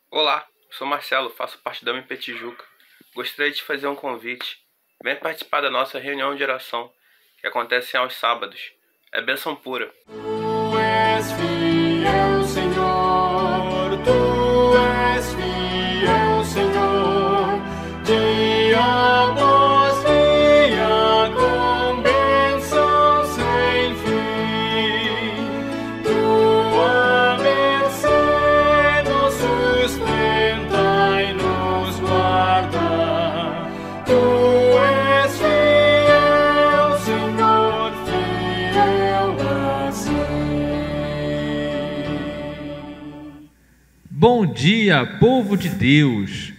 Olá, eu sou Marcelo, faço parte da UMP Tijuca. Gostaria de te fazer um convite. Vem participar da nossa reunião de oração, que acontece aos sábados. É bênção pura. Tu és fiel, Senhor, Tu és fiel, Senhor, dia após dia, com bênção sem fim. Tua mercê nos sustenta e nos guarda. Tu és fiel, Senhor, fiel assim. Bom dia, povo de Deus!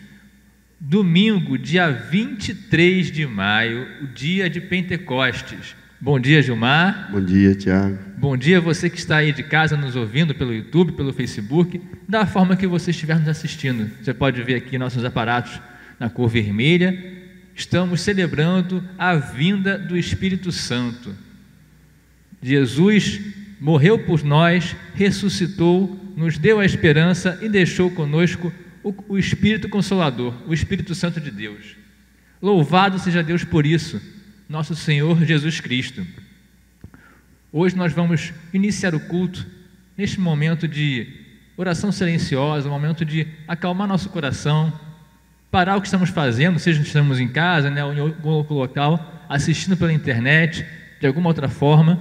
Domingo, dia 23 de maio, o dia de Pentecostes. Bom dia, Gilmar. Bom dia, Tiago. Bom dia, você que está aí de casa nos ouvindo pelo YouTube, pelo Facebook, da forma que você estiver nos assistindo. Você pode ver aqui nossos aparatos na cor vermelha. Estamos celebrando a vinda do Espírito Santo. Jesus morreu por nós, ressuscitou, nos deu a esperança e deixou conosco o Espírito Consolador, o Espírito Santo de Deus. Louvado seja Deus por isso, nosso Senhor Jesus Cristo. Hoje nós vamos iniciar o culto neste momento de oração silenciosa, um momento de acalmar nosso coração, parar o que estamos fazendo, seja estamos em casa, ou em algum outro local, assistindo pela internet, de alguma outra forma,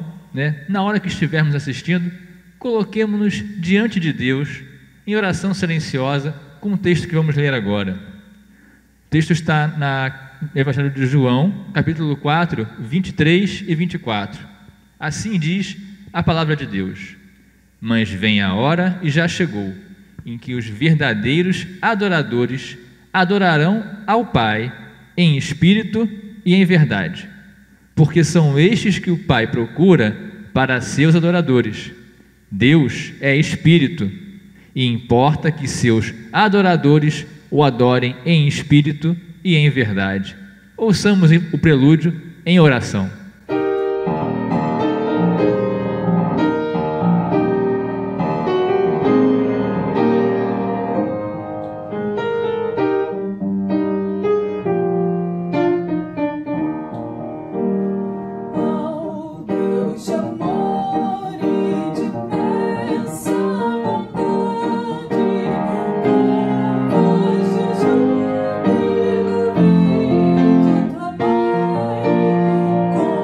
na hora que estivermos assistindo, coloquemo-nos diante de Deus, em oração silenciosa, com o texto que vamos ler agora. O texto está no Evangelho de João, capítulo 4, 23 e 24. Assim diz a palavra de Deus: Mas vem a hora, e já chegou, em que os verdadeiros adoradores adorarão ao Pai em espírito e em verdade, porque são estes que o Pai procura para seus adoradores. Deus é espírito, e importa que seus adoradores o adorem em espírito e em verdade. Ouçamos o prelúdio em oração. Com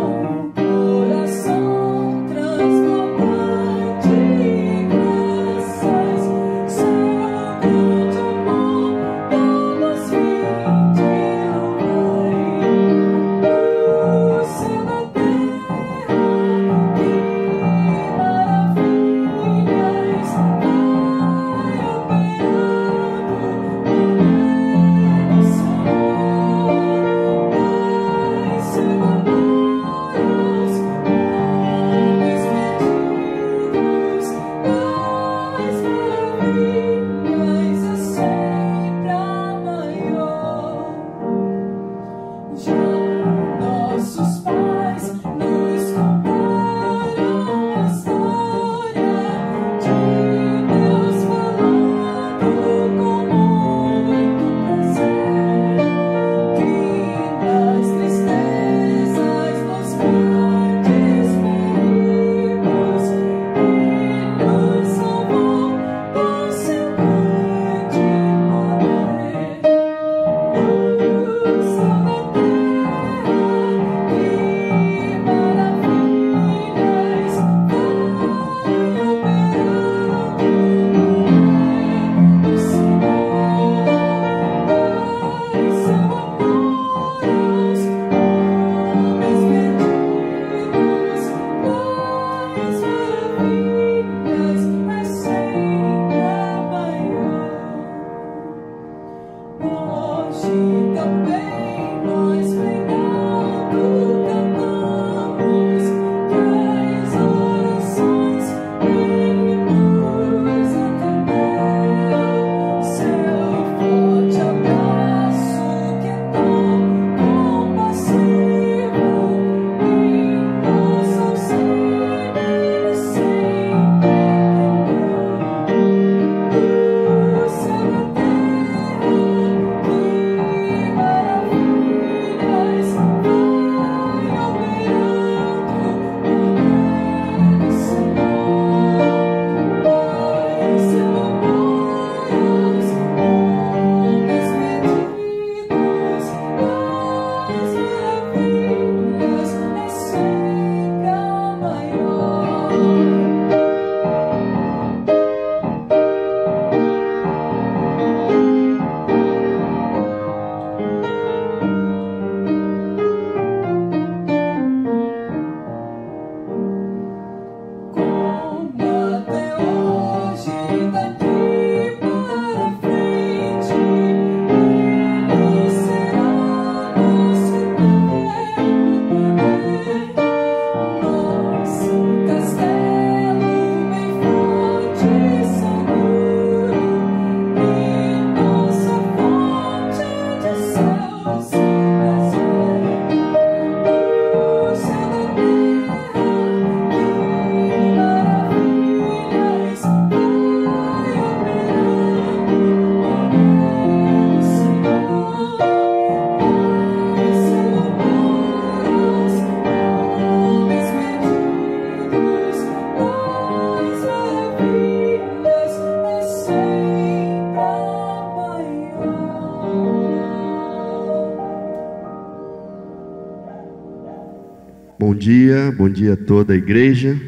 bom dia a toda a igreja.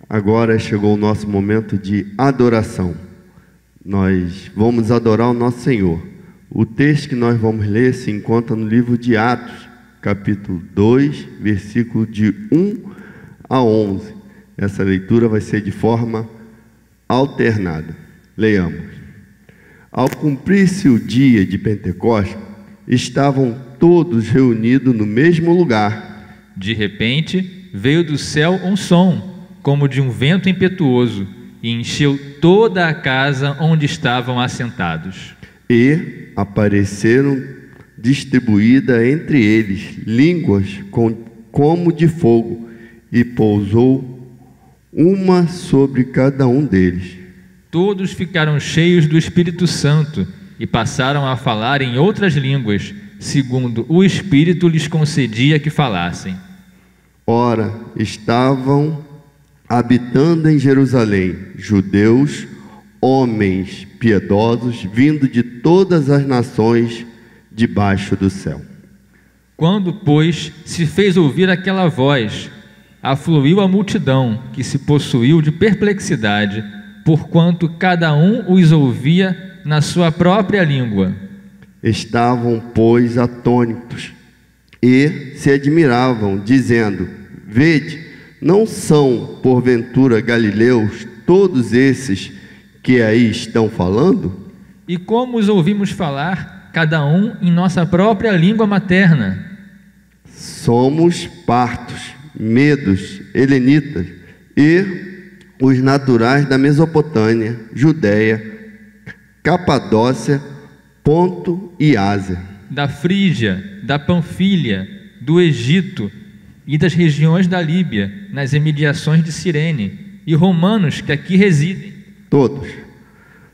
Agora chegou o nosso momento de adoração. Nós vamos adorar o nosso Senhor. O texto que nós vamos ler se encontra no livro de Atos, capítulo 2, versículo de 1 a 11. Essa leitura vai ser de forma alternada. Leiamos. Ao cumprir-se o dia de Pentecostes, estavam todos reunidos no mesmo lugar. De repente, veio do céu um som, como de um vento impetuoso, e encheu toda a casa onde estavam assentados. E apareceram distribuídas entre eles línguas como de fogo, e pousou uma sobre cada um deles. Todos ficaram cheios do Espírito Santo e passaram a falar em outras línguas, segundo o Espírito lhes concedia que falassem. Ora, estavam habitando em Jerusalém judeus, homens piedosos, vindo de todas as nações debaixo do céu. Quando, pois, se fez ouvir aquela voz, afluiu a multidão, que se possuiu de perplexidade, porquanto cada um os ouvia na sua própria língua. Estavam, pois, atônitos e se admiravam, dizendo: Vede, não são, porventura, galileus todos esses que aí estão falando? E como os ouvimos falar, cada um em nossa própria língua materna? Somos partos, medos, helenitas e os naturais da Mesopotâmia, Judéia, Capadócia, Ponto e Ásia, da Frígia, da Panfilha, do Egito e das regiões da Líbia, nas imediações de Cirene, e romanos que aqui residem. Todos,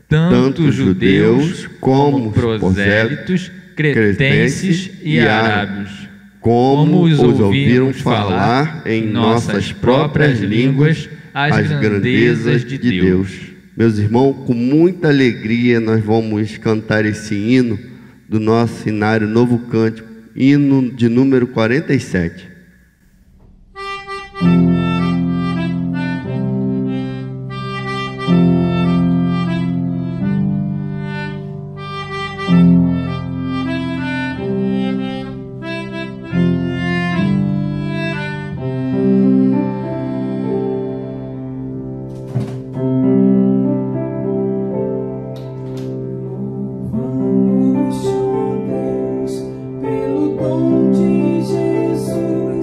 tanto judeus como prosélitos, cretenses e arábios, como os ouviram falar em nossas próprias línguas as grandezas de Deus. Meus irmãos, com muita alegria nós vamos cantar esse hino do nosso Sinário Novo Cântico, hino de número 47. Pelo dom de Jesus.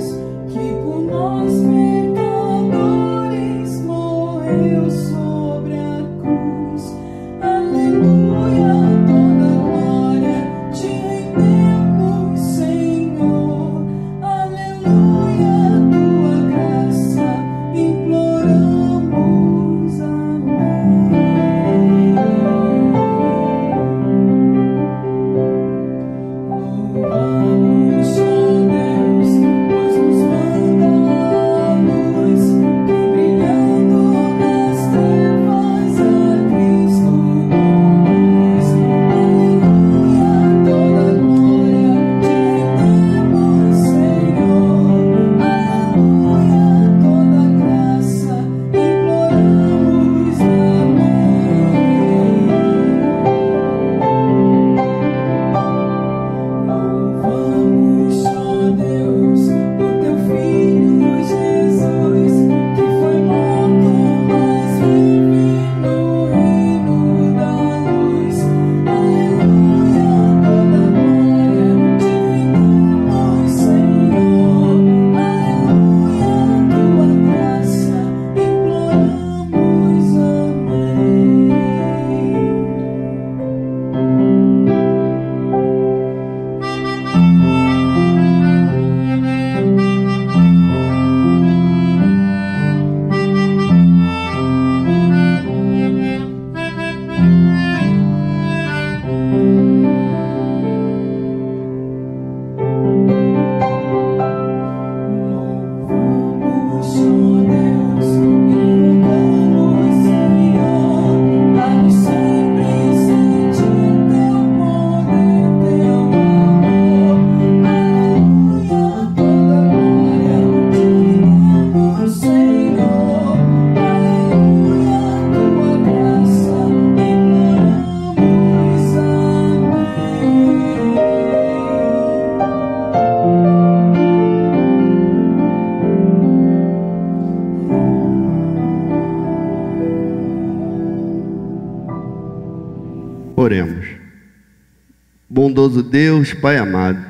Bondoso Deus, Pai amado,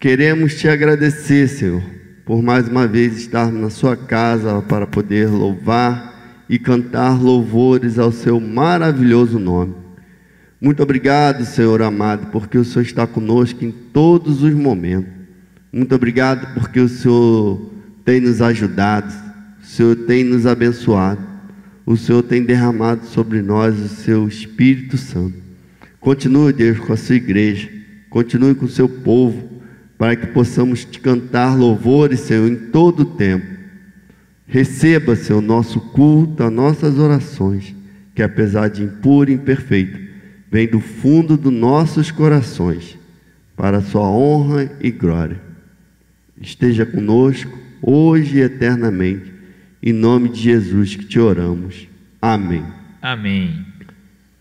queremos te agradecer, Senhor, por mais uma vez estarmos na sua casa para poder louvar e cantar louvores ao seu maravilhoso nome. Muito obrigado, Senhor amado, porque o Senhor está conosco em todos os momentos. Muito obrigado porque o Senhor tem nos ajudado, o Senhor tem nos abençoado, o Senhor tem derramado sobre nós o seu Espírito Santo. Continue, Deus, com a sua igreja, continue com o seu povo, para que possamos te cantar louvores, Senhor, em todo o tempo. Receba, Senhor, o nosso culto, as nossas orações, que apesar de impuro e imperfeito, vem do fundo dos nossos corações, para a sua honra e glória. Esteja conosco, hoje e eternamente, em nome de Jesus que te oramos. Amém. Amém.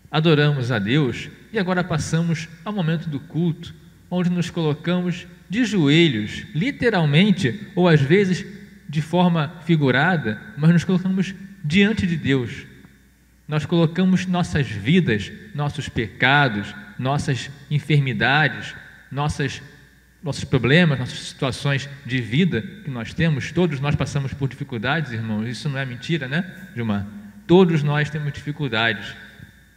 Adoramos a Deus e agora passamos ao momento do culto, onde nos colocamos de joelhos, literalmente, ou às vezes de forma figurada, mas nos colocamos diante de Deus. Nós colocamos nossas vidas, nossos pecados, nossas enfermidades, nossos problemas, nossas situações de vida que nós temos. Todos nós passamos por dificuldades, irmãos. Isso não é mentira, né, Gilmar? Todos nós temos dificuldades,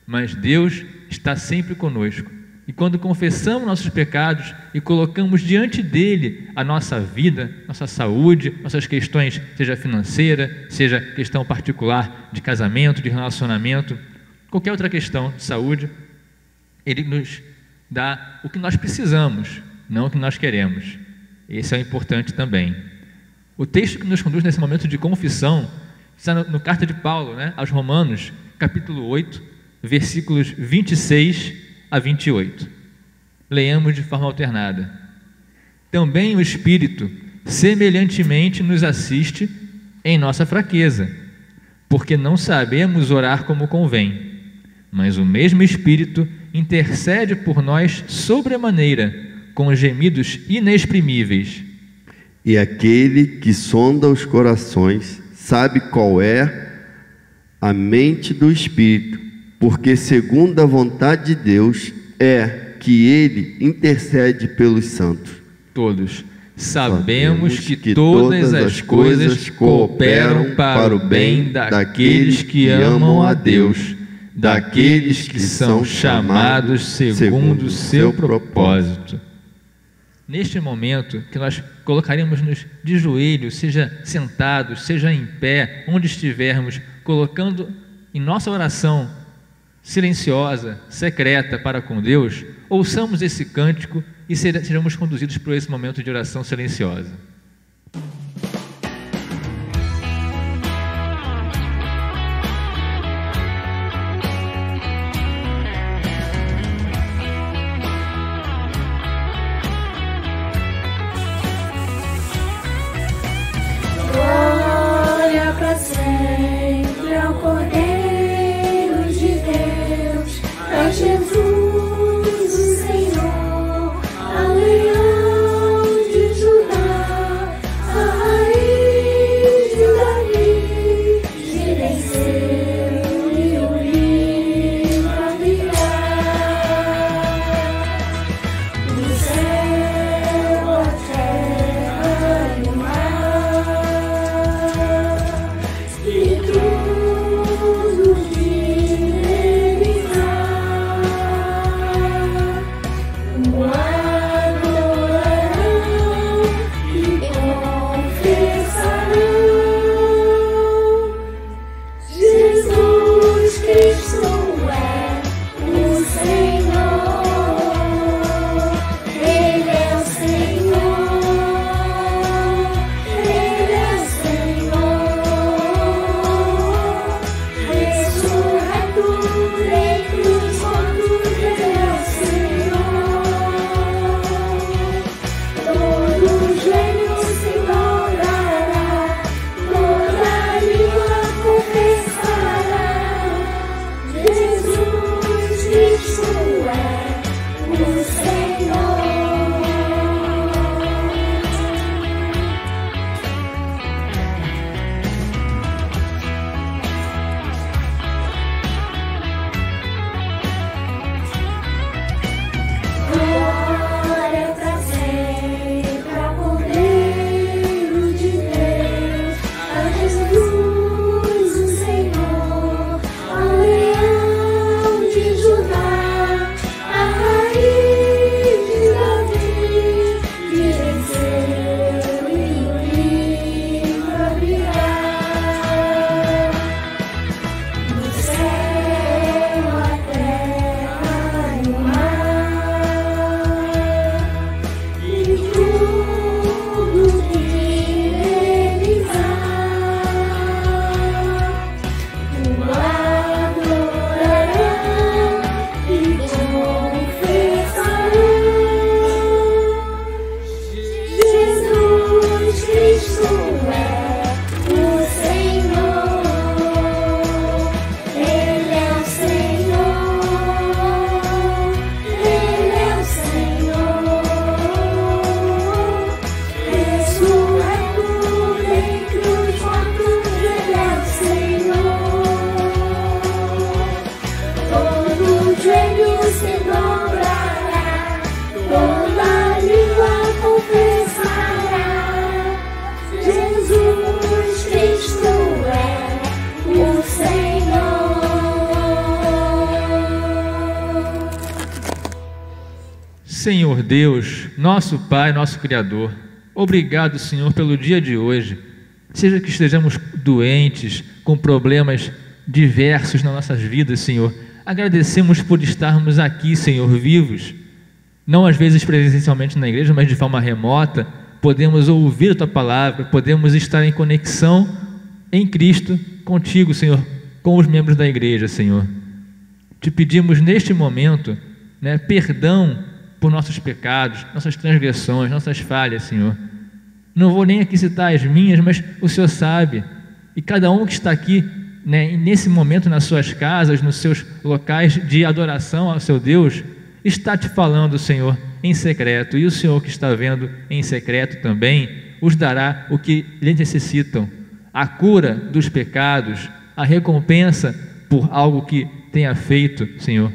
mas Deus está sempre conosco. E quando confessamos nossos pecados e colocamos diante dele a nossa vida, nossa saúde, nossas questões, seja financeira, seja questão particular de casamento, de relacionamento, qualquer outra questão de saúde, ele nos dá o que nós precisamos, não o que nós queremos. Esse é importante também. O texto que nos conduz nesse momento de confissão está no carta de Paulo, né, aos Romanos, capítulo 8, versículos 26 a 28. Leamos de forma alternada. Também o Espírito semelhantemente nos assiste em nossa fraqueza, porque não sabemos orar como convém, mas o mesmo Espírito intercede por nós sobremaneira, com gemidos inexprimíveis. E aquele que sonda os corações sabe qual é a mente do Espírito, porque segundo a vontade de Deus é que ele intercede pelos santos. Todos sabemos que todas as coisas cooperam para o bem daqueles que amam a Deus, daqueles que são chamados segundo o seu propósito. Neste momento que nós colocaremos-nos de joelhos, seja sentados, seja em pé, onde estivermos, colocando em nossa oração silenciosa, secreta para com Deus, ouçamos esse cântico e seremos conduzidos por esse momento de oração silenciosa. Glória para sempre ao Cordeiro de Deus, a Jesus o Senhor, a Leão de Judá. Senhor Deus, nosso Pai, nosso Criador, obrigado, Senhor, pelo dia de hoje. Seja que estejamos doentes, com problemas diversos nas nossas vidas, Senhor, agradecemos por estarmos aqui, Senhor, vivos, não às vezes presencialmente na igreja, mas de forma remota. Podemos ouvir a Tua palavra, podemos estar em conexão em Cristo contigo, Senhor, com os membros da igreja, Senhor. Te pedimos neste momento, perdão por nossos pecados, nossas transgressões, nossas falhas, Senhor. Não vou nem aqui citar as minhas, mas o Senhor sabe. E cada um que está aqui, nesse momento, nas suas casas, nos seus locais de adoração ao seu Deus, está te falando, Senhor, em secreto. E o Senhor que está vendo em secreto também os dará o que eles necessitam: a cura dos pecados, a recompensa por algo que tenha feito, Senhor,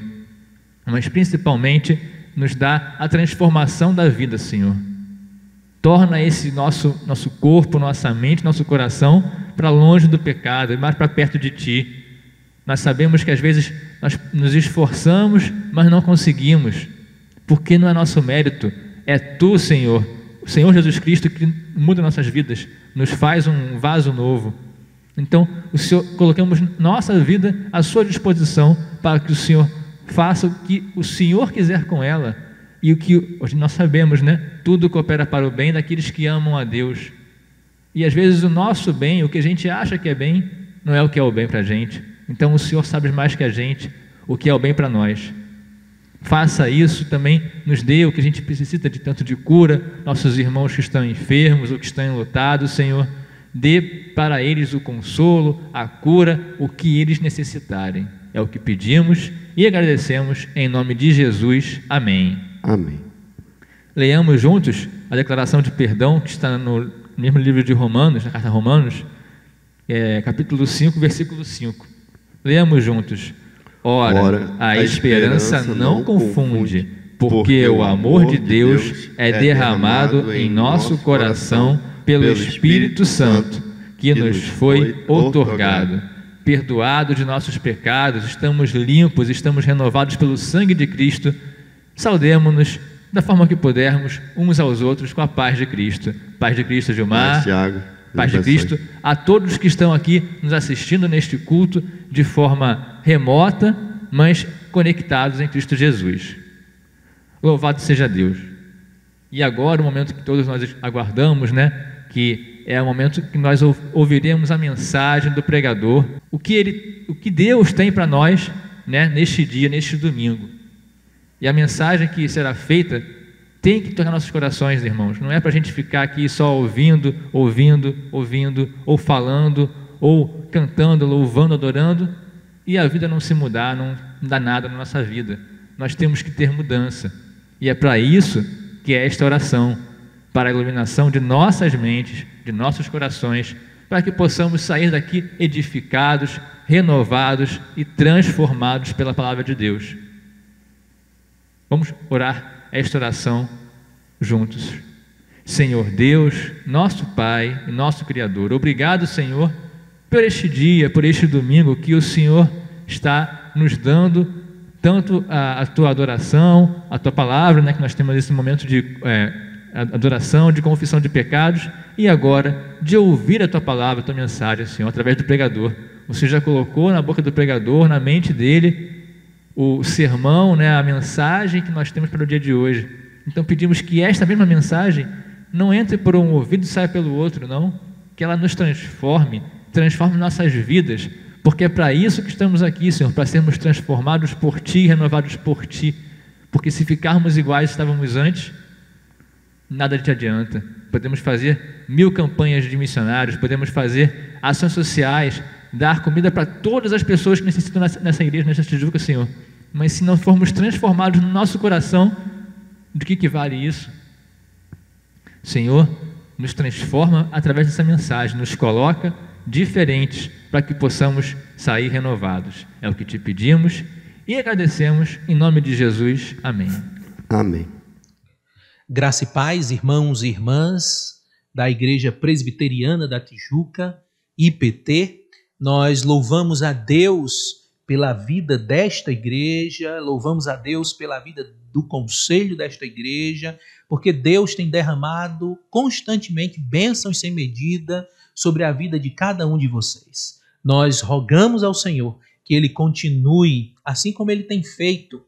mas principalmente nos dá a transformação da vida, Senhor. Torna esse nosso corpo, nossa mente, nosso coração para longe do pecado e mais para perto de Ti. Nós sabemos que às vezes nós nos esforçamos, mas não conseguimos, porque não é nosso mérito, é Tu, Senhor, o Senhor Jesus Cristo, que muda nossas vidas, nos faz um vaso novo. Então, colocamos nossa vida à Sua disposição para que o Senhor faça o que o Senhor quiser com ela. E o que hoje nós sabemos, tudo coopera para o bem daqueles que amam a Deus. E às vezes o nosso bem, o que a gente acha que é bem, não é o que é o bem para a gente. Então o Senhor sabe mais que a gente o que é o bem para nós. Faça isso também, nos dê o que a gente necessita de tanto de cura, nossos irmãos que estão enfermos ou que estão enlutados, Senhor. Dê para eles o consolo, a cura, o que eles necessitarem. É o que pedimos e agradecemos em nome de Jesus. Amém. Amém. Leiamos juntos a declaração de perdão que está no mesmo livro de Romanos, na carta a Romanos, capítulo 5, versículo 5. Leamos juntos. Ora, a esperança não confunde, porque o amor de Deus é derramado em nosso coração pelo Espírito Santo, que nos foi outorgado. Perdoado de nossos pecados, estamos limpos, estamos renovados pelo sangue de Cristo. Saudemo-nos da forma que pudermos uns aos outros com a paz de Cristo. Paz de Cristo, Gilmar. Paz de Cristo a todos que estão aqui nos assistindo neste culto de forma remota, mas conectados em Cristo Jesus. Louvado seja Deus. E agora o momento que todos nós aguardamos, que é o momento que nós ouviremos a mensagem do pregador, o que Deus tem para nós, neste dia, neste domingo. E a mensagem que será feita tem que tocar nossos corações, irmãos. Não é para a gente ficar aqui só ouvindo, ou falando, ou cantando, louvando, adorando, e a vida não se mudar, não dá nada na nossa vida. Nós temos que ter mudança. E é para isso que é esta oração, para a iluminação de nossas mentes, de nossos corações, para que possamos sair daqui edificados, renovados e transformados pela palavra de Deus. Vamos orar esta oração juntos. Senhor Deus, nosso Pai e nosso Criador, obrigado, Senhor, por este dia, por este domingo que o Senhor está nos dando, tanto a Tua adoração, a Tua palavra, que nós temos esse momento de adoração, de confissão de pecados, e agora de ouvir a Tua palavra, a Tua mensagem, Senhor, através do pregador. Você já colocou na boca do pregador, na mente dele, o sermão, a mensagem que nós temos para o dia de hoje. Então pedimos que esta mesma mensagem não entre por um ouvido e saia pelo outro, não. Que ela nos transforme nossas vidas, porque é para isso que estamos aqui, Senhor, para sermos transformados por Ti, renovados por Ti. Porque se ficarmos iguais que estávamos antes, nada te adianta. Podemos fazer 1000 campanhas de missionários, podemos fazer ações sociais, dar comida para todas as pessoas que necessitam nessa igreja, nessa Tijuca, Senhor. Mas se não formos transformados no nosso coração, do que vale isso? Senhor, nos transforma através dessa mensagem, nos coloca diferentes para que possamos sair renovados. É o que te pedimos e agradecemos em nome de Jesus. Amém. Amém. Graça e paz, irmãos e irmãs da Igreja Presbiteriana da Tijuca, IPT. Nós louvamos a Deus pela vida desta igreja, louvamos a Deus pela vida do conselho desta igreja, porque Deus tem derramado constantemente bênçãos sem medida sobre a vida de cada um de vocês. Nós rogamos ao Senhor que Ele continue, assim como Ele tem feito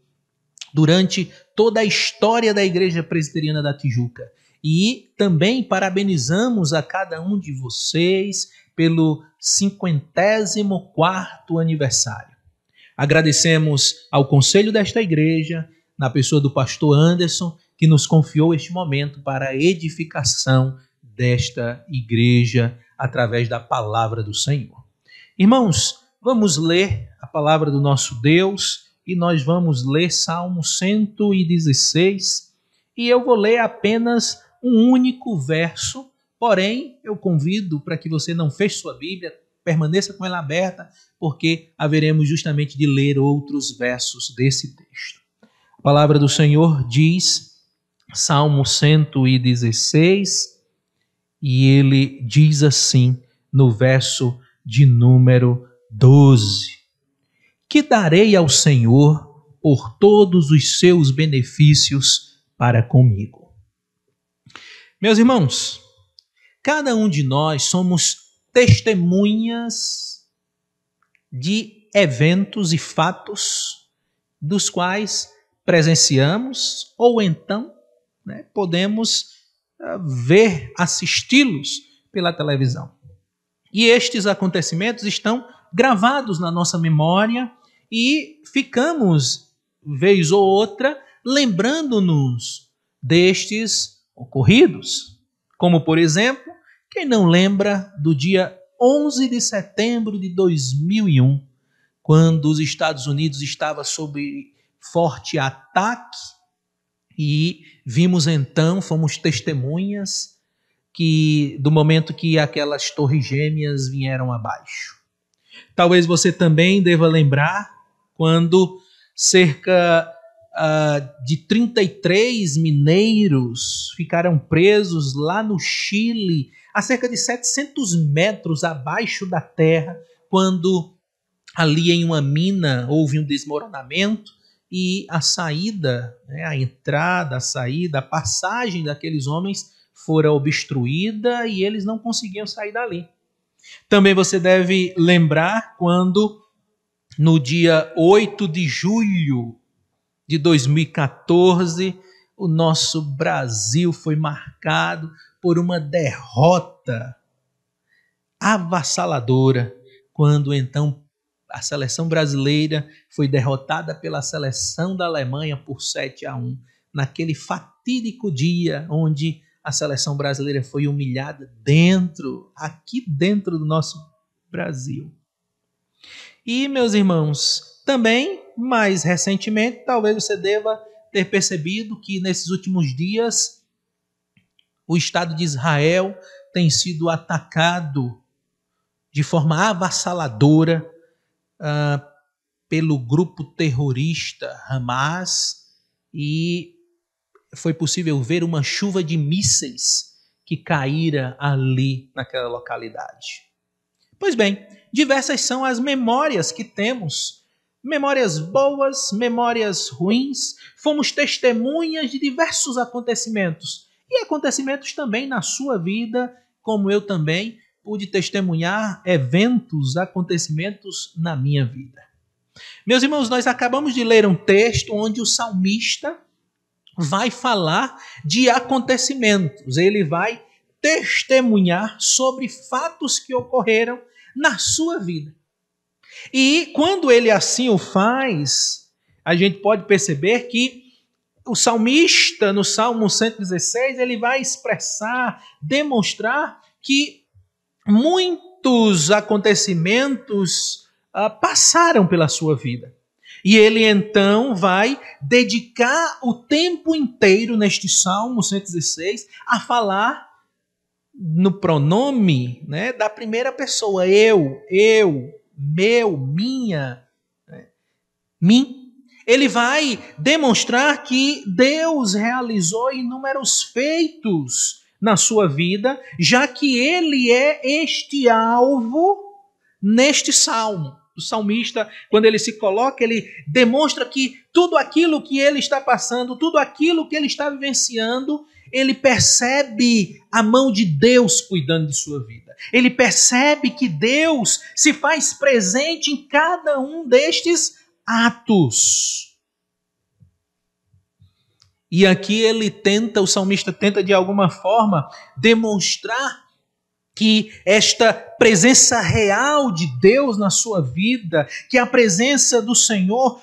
durante toda a história da Igreja Presbiteriana da Tijuca. E também parabenizamos a cada um de vocês pelo 54º aniversário. Agradecemos ao conselho desta igreja, na pessoa do pastor Anderson, que nos confiou este momento para a edificação desta igreja através da palavra do Senhor. Irmãos, vamos ler a palavra do nosso Deus e nós vamos ler Salmo 116 e eu vou ler apenas um único verso, porém eu convido para que você não feche sua Bíblia, permaneça com ela aberta, porque haveremos justamente de ler outros versos desse texto. A palavra do Senhor diz, Salmo 116, e ele diz assim no verso de número 12: Que darei ao Senhor por todos os seus benefícios para comigo. Meus irmãos, cada um de nós somos testemunhas de eventos e fatos dos quais presenciamos ou então podemos ver, assisti-los pela televisão. E estes acontecimentos estão gravados na nossa memória e ficamos, vez ou outra, lembrando-nos destes ocorridos. Como, por exemplo, quem não lembra do dia 11 de setembro de 2001, quando os Estados Unidos estavam sob forte ataque e vimos então, fomos testemunhas do momento que aquelas torres gêmeas vieram abaixo. Talvez você também deva lembrar quando cerca de 33 mineiros ficaram presos lá no Chile, a cerca de 700 metros abaixo da terra, quando ali em uma mina houve um desmoronamento e a saída, a entrada, a saída, a passagem daqueles homens fora obstruída e eles não conseguiam sair dali. Também você deve lembrar quando, no dia 8 de julho de 2014, o nosso Brasil foi marcado por uma derrota avassaladora, quando então a seleção brasileira foi derrotada pela seleção da Alemanha por 7-1, naquele fatídico dia onde a seleção brasileira foi humilhada aqui dentro do nosso Brasil. E, meus irmãos, também, mais recentemente, talvez você deva ter percebido que nesses últimos dias o Estado de Israel tem sido atacado de forma avassaladora pelo grupo terrorista Hamas, e foi possível ver uma chuva de mísseis que caíra ali naquela localidade. Pois bem, diversas são as memórias que temos, memórias boas, memórias ruins. Fomos testemunhas de diversos acontecimentos, e acontecimentos também na sua vida, como eu também pude testemunhar eventos, acontecimentos na minha vida. Meus irmãos, nós acabamos de ler um texto onde o salmista vai falar de acontecimentos, ele vai testemunhar sobre fatos que ocorreram na sua vida. E quando ele assim o faz, a gente pode perceber que o salmista, no Salmo 116, ele vai expressar, demonstrar que muitos acontecimentos passaram pela sua vida. E ele então vai dedicar o tempo inteiro neste Salmo 116 a falar no pronome da primeira pessoa. Eu, meu, minha, mim. Ele vai demonstrar que Deus realizou inúmeros feitos na sua vida, já que ele é este alvo neste salmo. O salmista, quando ele se coloca, ele demonstra que tudo aquilo que ele está passando, tudo aquilo que ele está vivenciando, ele percebe a mão de Deus cuidando de sua vida. Ele percebe que Deus se faz presente em cada um destes atos. E aqui o salmista tenta de alguma forma demonstrar que esta presença real de Deus na sua vida, que a presença do Senhor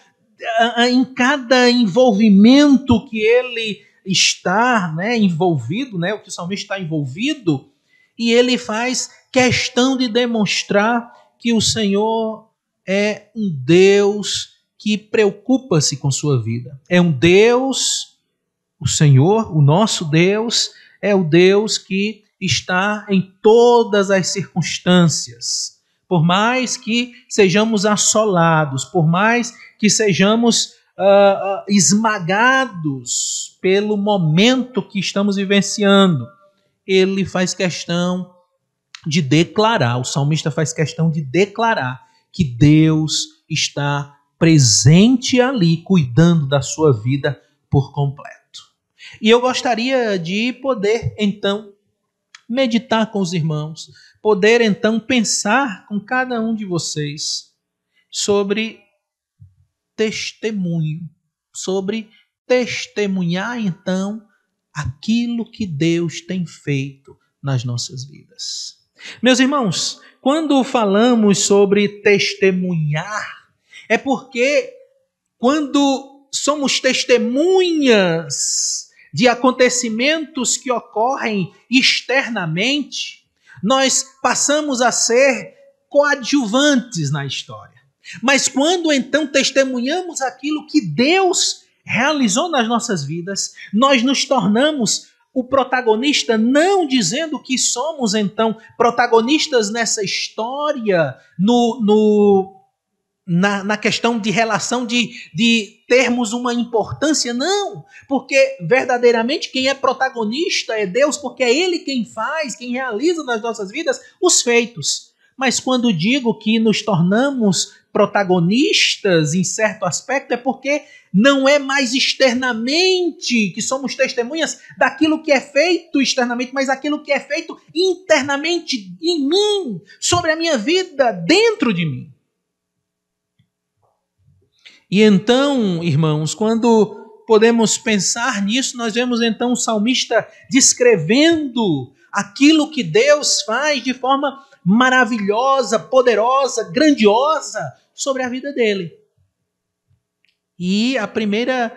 em cada envolvimento que ele está envolvido, o que o salmista está envolvido, e ele faz questão de demonstrar que o Senhor é um Deus que preocupa-se com sua vida. É um Deus, o Senhor, o nosso Deus, é o Deus que está em todas as circunstâncias. Por mais que sejamos assolados, por mais que sejamos esmagados pelo momento que estamos vivenciando, ele faz questão de declarar, o salmista faz questão de declarar que Deus está presente ali, cuidando da sua vida por completo. E eu gostaria de poder, então, meditar com os irmãos, poder então pensar com cada um de vocês sobre testemunho, sobre testemunhar então aquilo que Deus tem feito nas nossas vidas. Meus irmãos, quando falamos sobre testemunhar, é porque quando somos testemunhas de acontecimentos que ocorrem externamente, nós passamos a ser coadjuvantes na história. Mas quando então testemunhamos aquilo que Deus realizou nas nossas vidas, nós nos tornamos o protagonista, não dizendo que somos então protagonistas nessa história, na questão de relação de termos uma importância, não, porque verdadeiramente quem é protagonista é Deus, porque é Ele quem faz, quem realiza nas nossas vidas os feitos. Mas quando digo que nos tornamos protagonistas em certo aspecto, é porque não é mais externamente que somos testemunhas daquilo que é feito externamente, mas aquilo que é feito internamente em mim, sobre a minha vida, dentro de mim. E então, irmãos, quando podemos pensar nisso, nós vemos então o salmista descrevendo aquilo que Deus faz de forma maravilhosa, poderosa, grandiosa sobre a vida dele. E a primeira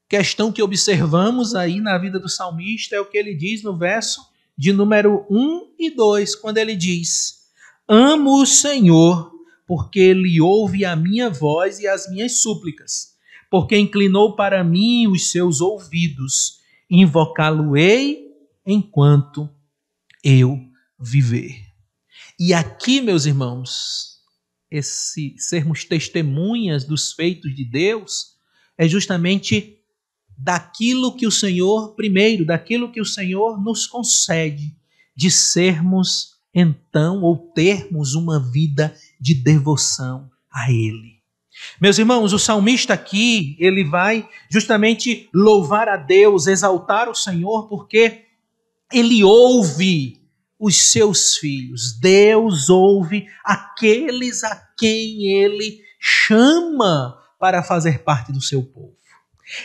questão que observamos aí na vida do salmista é o que ele diz no verso de número 1 e 2, quando ele diz: amo o Senhor, porque Ele ouve a minha voz e as minhas súplicas, porque inclinou para mim os seus ouvidos, invocá-lo-ei enquanto eu viver. E aqui, meus irmãos, sermos testemunhas dos feitos de Deus é justamente daquilo que o Senhor, primeiro, daquilo que o Senhor nos concede, de sermos então, ou termos uma vida de devoção a Ele. Meus irmãos, o salmista aqui, ele vai justamente louvar a Deus, exaltar o Senhor, porque ele ouve os seus filhos. Deus ouve aqueles a quem Ele chama para fazer parte do seu povo.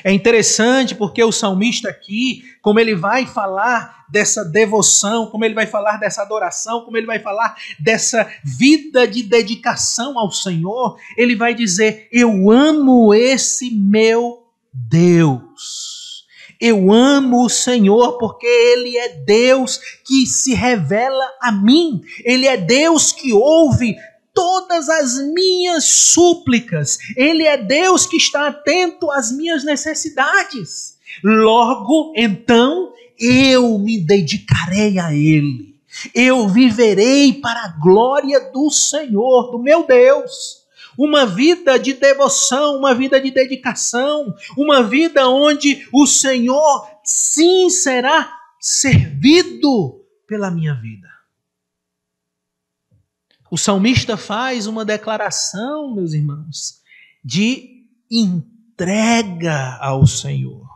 É interessante porque o salmista aqui, como ele vai falar dessa devoção, como ele vai falar dessa adoração, como ele vai falar dessa vida de dedicação ao Senhor, ele vai dizer: eu amo esse meu Deus. Eu amo o Senhor porque Ele é Deus que se revela a mim. Ele é Deus que ouve todas as minhas súplicas. Ele é Deus que está atento às minhas necessidades. Logo, então, eu me dedicarei a Ele. Eu viverei para a glória do Senhor, do meu Deus. Uma vida de devoção, uma vida de dedicação, uma vida onde o Senhor, sim, será servido pela minha vida. O salmista faz uma declaração, meus irmãos, de entrega ao Senhor.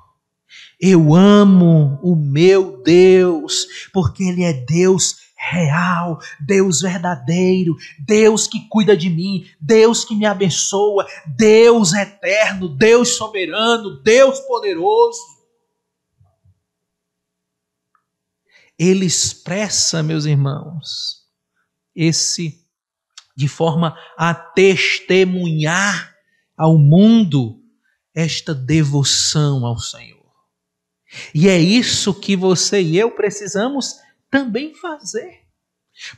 Eu amo o meu Deus, porque Ele é Deus real, Deus verdadeiro, Deus que cuida de mim, Deus que me abençoa, Deus eterno, Deus soberano, Deus poderoso. Ele expressa, meus irmãos, de forma a testemunhar ao mundo esta devoção ao Senhor. E é isso que você e eu precisamos também fazer.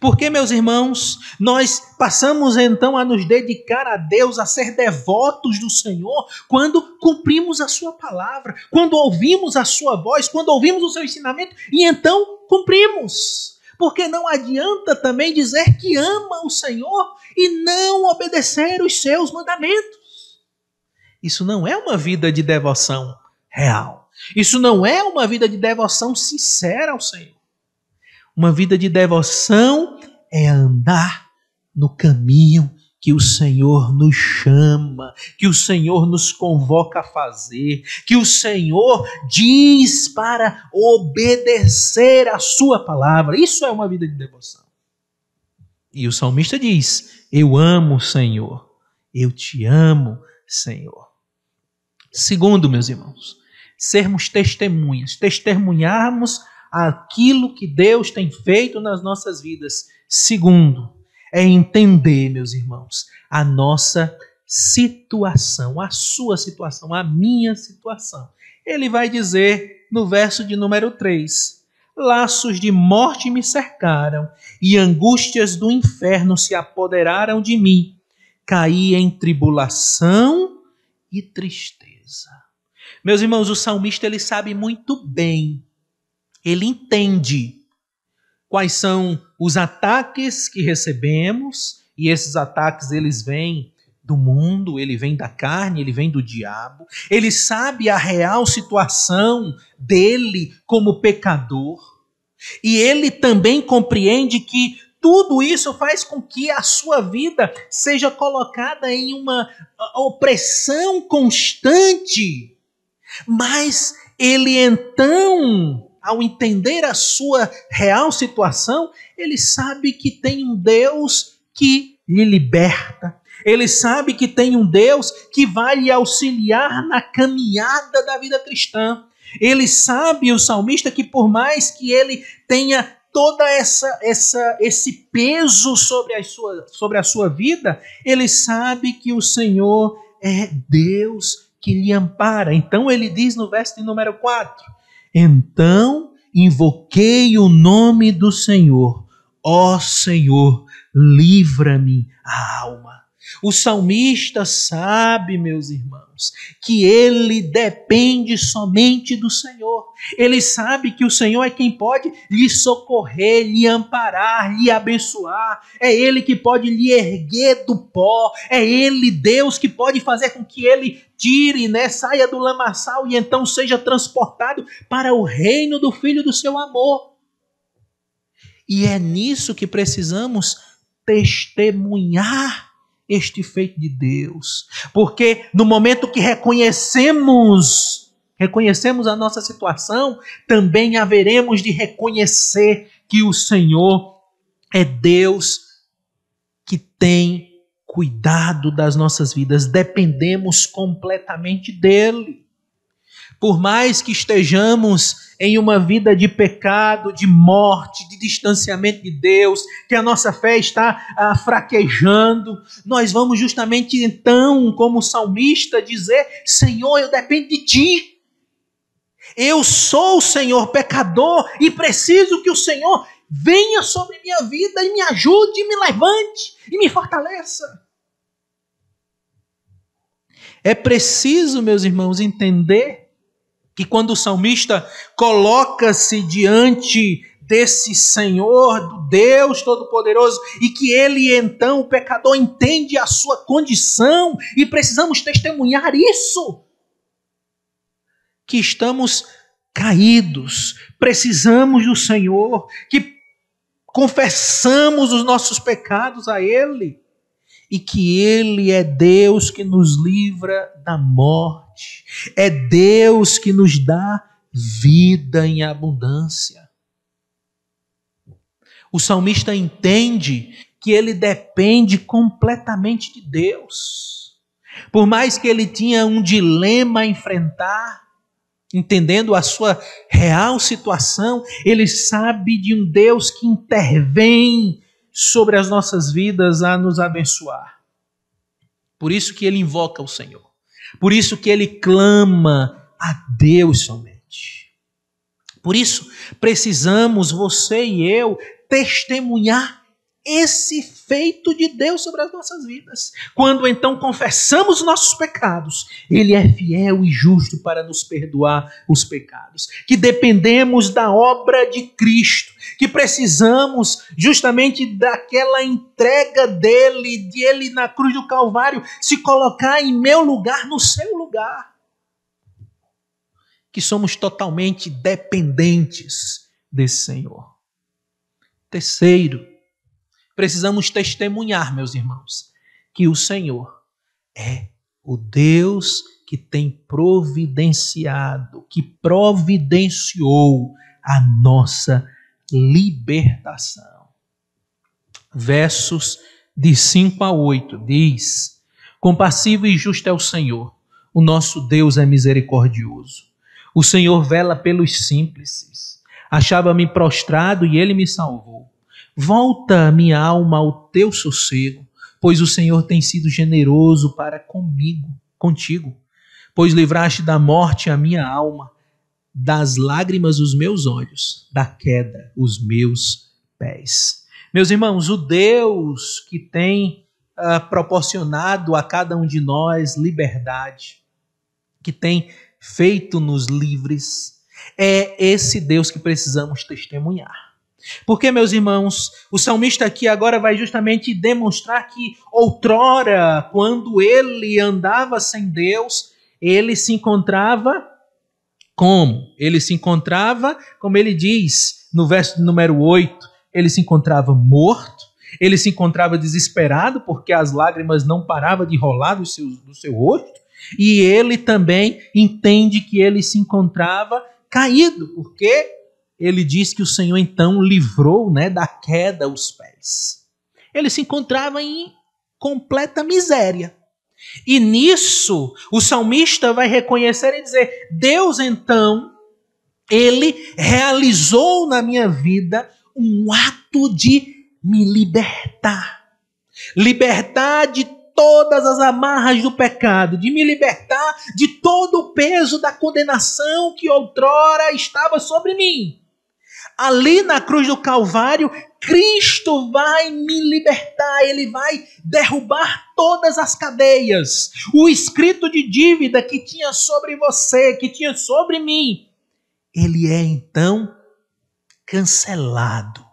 Porque, meus irmãos, nós passamos então a nos dedicar a Deus, a ser devotos do Senhor, quando cumprimos a sua palavra, quando ouvimos a sua voz, quando ouvimos o seu ensinamento e então cumprimos. Porque não adianta também dizer que ama o Senhor e não obedecer os seus mandamentos. Isso não é uma vida de devoção real. Isso não é uma vida de devoção sincera ao Senhor. Uma vida de devoção é andar no caminho que o Senhor nos chama, que o Senhor nos convoca a fazer, que o Senhor diz para obedecer a sua palavra. Isso é uma vida de devoção. E o salmista diz: eu amo o Senhor, eu te amo, Senhor. Segundo, meus irmãos, sermos testemunhas, testemunharmos aquilo que Deus tem feito nas nossas vidas. Segundo, é entender, meus irmãos, a nossa situação, a sua situação, a minha situação. Ele vai dizer no verso de número 3, laços de morte me cercaram e angústias do inferno se apoderaram de mim. Caí em tribulação e tristeza. Meus irmãos, o salmista ele sabe muito bem, ele entende quais são os ataques que recebemos, e esses ataques eles vêm do mundo, ele vem da carne, ele vem do diabo. Ele sabe a real situação dele como pecador, e ele também compreende que tudo isso faz com que a sua vida seja colocada em uma opressão constante. Mas ele então, ao entender a sua real situação, ele sabe que tem um Deus que lhe liberta. Ele sabe que tem um Deus que vai lhe auxiliar na caminhada da vida cristã. Ele sabe, o salmista, que por mais que ele tenha toda esse peso sobre a sua vida, ele sabe que o Senhor é Deus que lhe ampara. Então ele diz no verso de número 4, então invoquei o nome do Senhor, ó Senhor, livra-me a alma. O salmista sabe, meus irmãos, que ele depende somente do Senhor. Ele sabe que o Senhor é quem pode lhe socorrer, lhe amparar, lhe abençoar. É Ele que pode lhe erguer do pó. É Ele, Deus, que pode fazer com que ele tire, saia do lamaçal e então seja transportado para o reino do Filho do seu amor. E é nisso que precisamos testemunhar este feito de Deus, porque no momento que reconhecemos a nossa situação, também haveremos de reconhecer que o Senhor é Deus que tem cuidado das nossas vidas, dependemos completamente dele. Por mais que estejamos em uma vida de pecado, de morte, de distanciamento de Deus, que a nossa fé está fraquejando, nós vamos justamente então, como salmista, dizer: Senhor, eu dependo de Ti. Eu sou, Senhor, pecador e preciso que o Senhor venha sobre minha vida e me ajude, me levante e me fortaleça. É preciso, meus irmãos, entender que quando o salmista coloca-se diante desse Senhor, do Deus Todo-Poderoso, e que ele então, o pecador, entende a sua condição, e precisamos testemunhar isso, que estamos caídos, precisamos do Senhor, que confessamos os nossos pecados a Ele e que Ele é Deus que nos livra da morte, é Deus que nos dá vida em abundância. O salmista entende que ele depende completamente de Deus. Por mais que ele tinha um dilema a enfrentar, entendendo a sua real situação, ele sabe de um Deus que intervém sobre as nossas vidas a nos abençoar. Por isso que ele invoca o Senhor. Por isso que ele clama a Deus somente. Por isso, precisamos, você e eu, testemunhar esse feito de Deus sobre as nossas vidas. Quando então confessamos nossos pecados, Ele é fiel e justo para nos perdoar os pecados. Que dependemos da obra de Cristo, que precisamos justamente daquela entrega dele, de Ele na cruz do Calvário, se colocar em meu lugar, no seu lugar. Que somos totalmente dependentes desse Senhor. Terceiro, precisamos testemunhar, meus irmãos, que o Senhor é o Deus que tem providenciado, que providenciou a nossa libertação. Versos de 5 a 8 diz: compassivo e justo é o Senhor, o nosso Deus é misericordioso. O Senhor vela pelos simples. Achava-me prostrado e Ele me salvou. Volta, minha alma, ao teu sossego, pois o Senhor tem sido generoso para contigo. Pois livraste da morte a minha alma, das lágrimas os meus olhos, da queda os meus pés. Meus irmãos, o Deus que tem proporcionado a cada um de nós liberdade, que tem feito-nos livres, é esse Deus que precisamos testemunhar. Porque, meus irmãos, o salmista aqui agora vai justamente demonstrar que outrora, quando ele andava sem Deus, ele se encontrava como? Ele se encontrava, como ele diz no verso número 8, ele se encontrava morto, ele se encontrava desesperado porque as lágrimas não paravam de rolar do seu rosto, e ele também entende que ele se encontrava caído, porque ele diz que o Senhor então livrou, da queda os pés. Ele se encontrava em completa miséria. E nisso o salmista vai reconhecer e dizer: Deus então, Ele realizou na minha vida um ato de me libertar. Libertar de todas as amarras do pecado, de me libertar de todo o peso da condenação que outrora estava sobre mim. Ali na cruz do Calvário, Cristo vai me libertar, Ele vai derrubar todas as cadeias. O escrito de dívida que tinha sobre você, que tinha sobre mim, ele é então cancelado.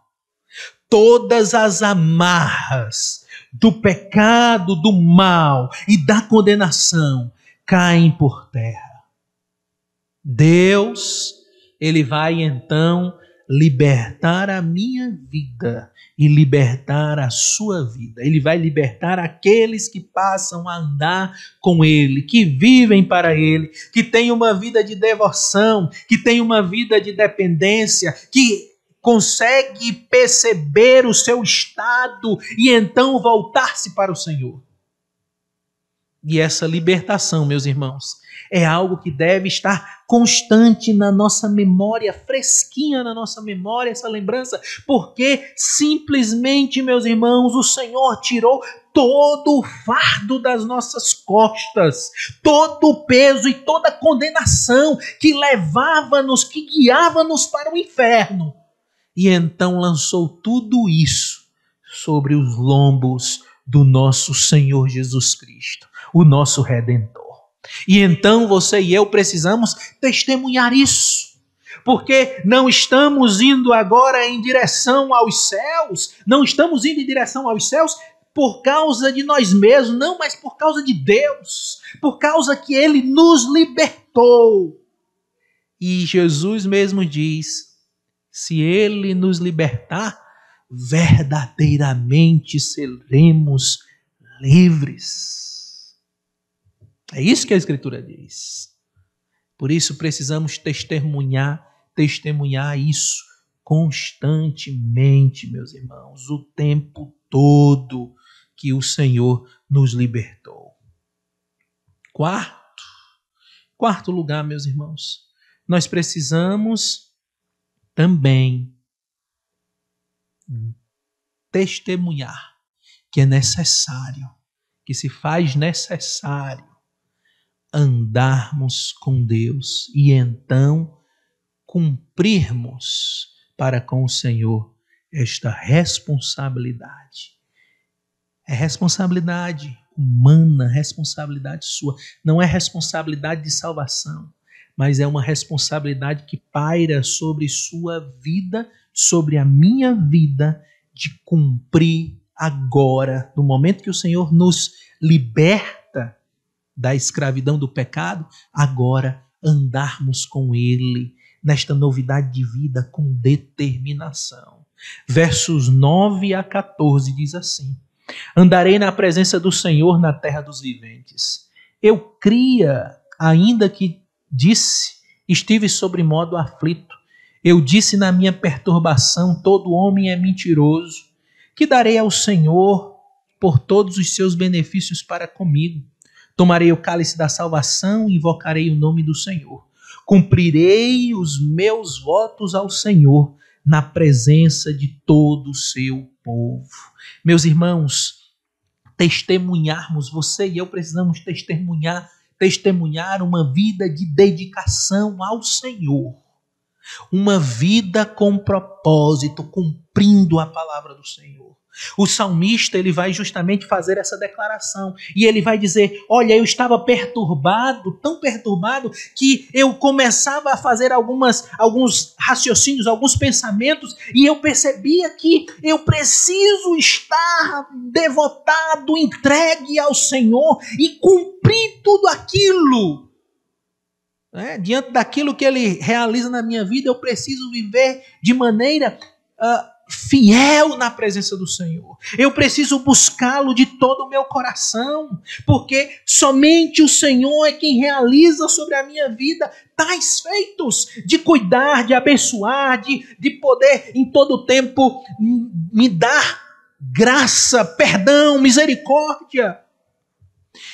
Todas as amarras do pecado, do mal e da condenação caem por terra. Deus, Ele vai então libertar a minha vida e libertar a sua vida. Ele vai libertar aqueles que passam a andar com Ele, que vivem para Ele, que têm uma vida de devoção, que têm uma vida de dependência, que consegue perceber o seu estado e então voltar-se para o Senhor. E essa libertação, meus irmãos, é algo que deve estar constante na nossa memória, fresquinha na nossa memória, essa lembrança, porque simplesmente, meus irmãos, o Senhor tirou todo o fardo das nossas costas, todo o peso e toda a condenação que levava-nos, que guiava-nos para o inferno. E então lançou tudo isso sobre os lombos do nosso Senhor Jesus Cristo, o nosso Redentor. E então você e eu precisamos testemunhar isso, porque não estamos indo agora em direção aos céus, não estamos indo em direção aos céus por causa de nós mesmos, não, mas por causa de Deus, por causa que Ele nos libertou. E Jesus mesmo diz: se Ele nos libertar, verdadeiramente seremos livres. É isso que a Escritura diz. Por isso precisamos testemunhar isso constantemente, meus irmãos, o tempo todo que o Senhor nos libertou. Quarto lugar, meus irmãos, nós precisamos também testemunhar que é necessário, que se faz necessário andarmos com Deus e então cumprirmos para com o Senhor esta responsabilidade. É responsabilidade humana, responsabilidade sua. Não é responsabilidade de salvação, mas é uma responsabilidade que paira sobre sua vida, sobre a minha vida, de cumprir agora, no momento que o Senhor nos liberta da escravidão do pecado, agora andarmos com Ele nesta novidade de vida com determinação. Versos 9 a 14 diz assim: andarei na presença do Senhor na terra dos viventes. Eu cria, ainda que disse, estive sobre modo aflito. Eu disse na minha perturbação, todo homem é mentiroso. Que darei ao Senhor por todos os seus benefícios para comigo? Tomarei o cálice da salvação e invocarei o nome do Senhor. Cumprirei os meus votos ao Senhor na presença de todo o seu povo. Meus irmãos, testemunharmos, você e eu precisamos testemunhar uma vida de dedicação ao Senhor. Uma vida com propósito, cumprindo a palavra do Senhor. O salmista, ele vai justamente fazer essa declaração e ele vai dizer: olha, eu estava perturbado, tão perturbado que eu começava a fazer alguns raciocínios, alguns pensamentos, e eu percebia que eu preciso estar devotado, entregue ao Senhor e cumprir tudo aquilo. Diante daquilo que Ele realiza na minha vida, eu preciso viver de maneira fiel na presença do Senhor. Eu preciso buscá-lo de todo o meu coração, porque somente o Senhor é quem realiza sobre a minha vida tais feitos de cuidar, de abençoar, de poder em todo o tempo me dar graça, perdão, misericórdia.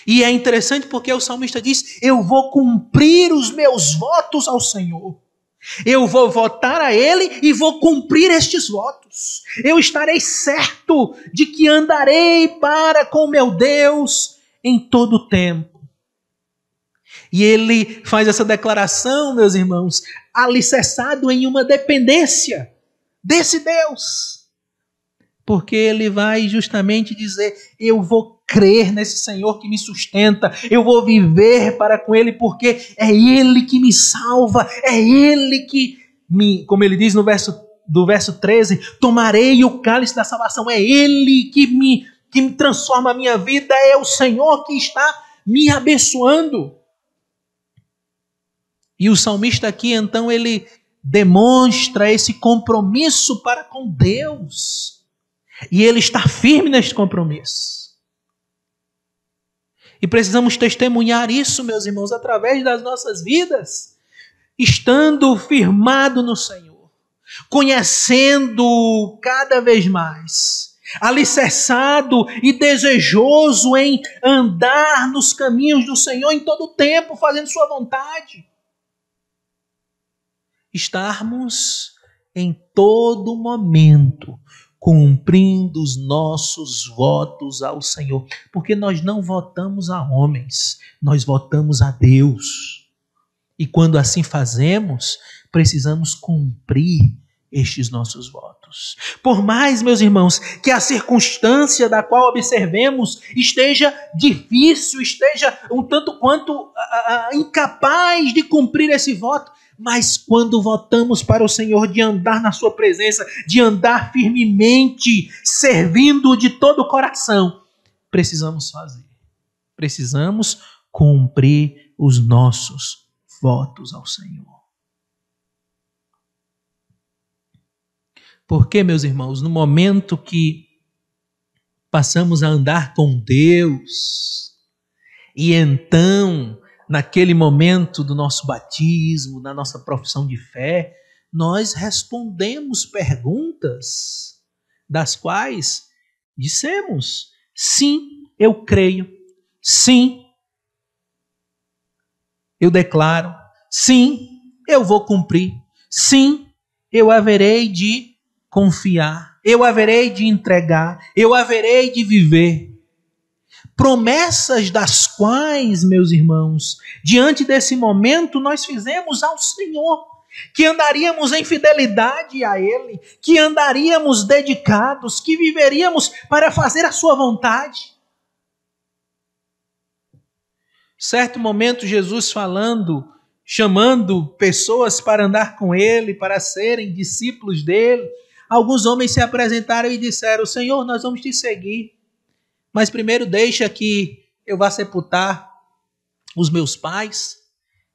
E é interessante porque o salmista diz: eu vou cumprir os meus votos ao Senhor. Eu vou votar a Ele e vou cumprir estes votos. Eu estarei certo de que andarei para com meu Deus em todo o tempo. E ele faz essa declaração, meus irmãos, alicerçado em uma dependência desse Deus. Porque ele vai justamente dizer: eu vou crer nesse Senhor que me sustenta, eu vou viver para com Ele, porque é Ele que me salva, é Ele que me, como ele diz no verso 13, tomarei o cálice da salvação, é Ele que me transforma a minha vida, é o Senhor que está me abençoando. E o salmista aqui, então, ele demonstra esse compromisso para com Deus, e ele está firme neste compromisso. E precisamos testemunhar isso, meus irmãos, através das nossas vidas, estando firmado no Senhor, conhecendo cada vez mais, alicerçado e desejoso em andar nos caminhos do Senhor em todo o tempo, fazendo sua vontade. Estarmos em todo momento cumprindo os nossos votos ao Senhor, porque nós não votamos a homens, nós votamos a Deus. E quando assim fazemos, precisamos cumprir estes nossos votos. Por mais, meus irmãos, que a circunstância da qual observemos esteja difícil, esteja um tanto quanto incapaz de cumprir esse voto, mas quando votamos para o Senhor de andar na sua presença, de andar firmemente, servindo de todo o coração, precisamos fazer. Precisamos cumprir os nossos votos ao Senhor. Porque, meus irmãos, no momento que passamos a andar com Deus, e então, naquele momento do nosso batismo, na nossa profissão de fé, nós respondemos perguntas das quais dissemos: sim, eu creio, sim, eu declaro, sim, eu vou cumprir, sim, eu haverei de confiar, eu haverei de entregar, eu haverei de viver. Promessas das quais, meus irmãos, diante desse momento nós fizemos ao Senhor, que andaríamos em fidelidade a Ele, que andaríamos dedicados, que viveríamos para fazer a sua vontade. Certo momento, Jesus falando, chamando pessoas para andar com Ele, para serem discípulos dele, alguns homens se apresentaram e disseram: Senhor, nós vamos te seguir, mas primeiro deixa que eu vá sepultar os meus pais.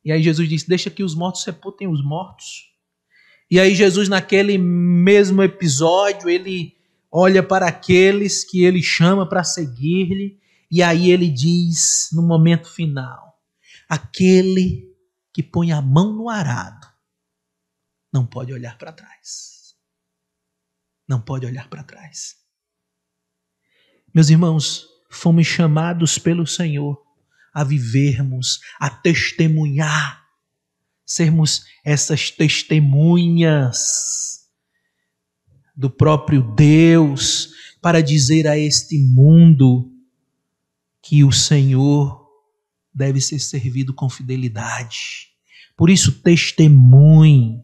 E aí Jesus disse: deixa que os mortos sepultem os mortos. E aí Jesus, naquele mesmo episódio, ele olha para aqueles que ele chama para seguir-lhe, e aí ele diz no momento final: aquele que põe a mão no arado não pode olhar para trás. Não pode olhar para trás. Meus irmãos, fomos chamados pelo Senhor a vivermos, a testemunhar, sermos essas testemunhas do próprio Deus, para dizer a este mundo que o Senhor deve ser servido com fidelidade. Por isso, testemunhe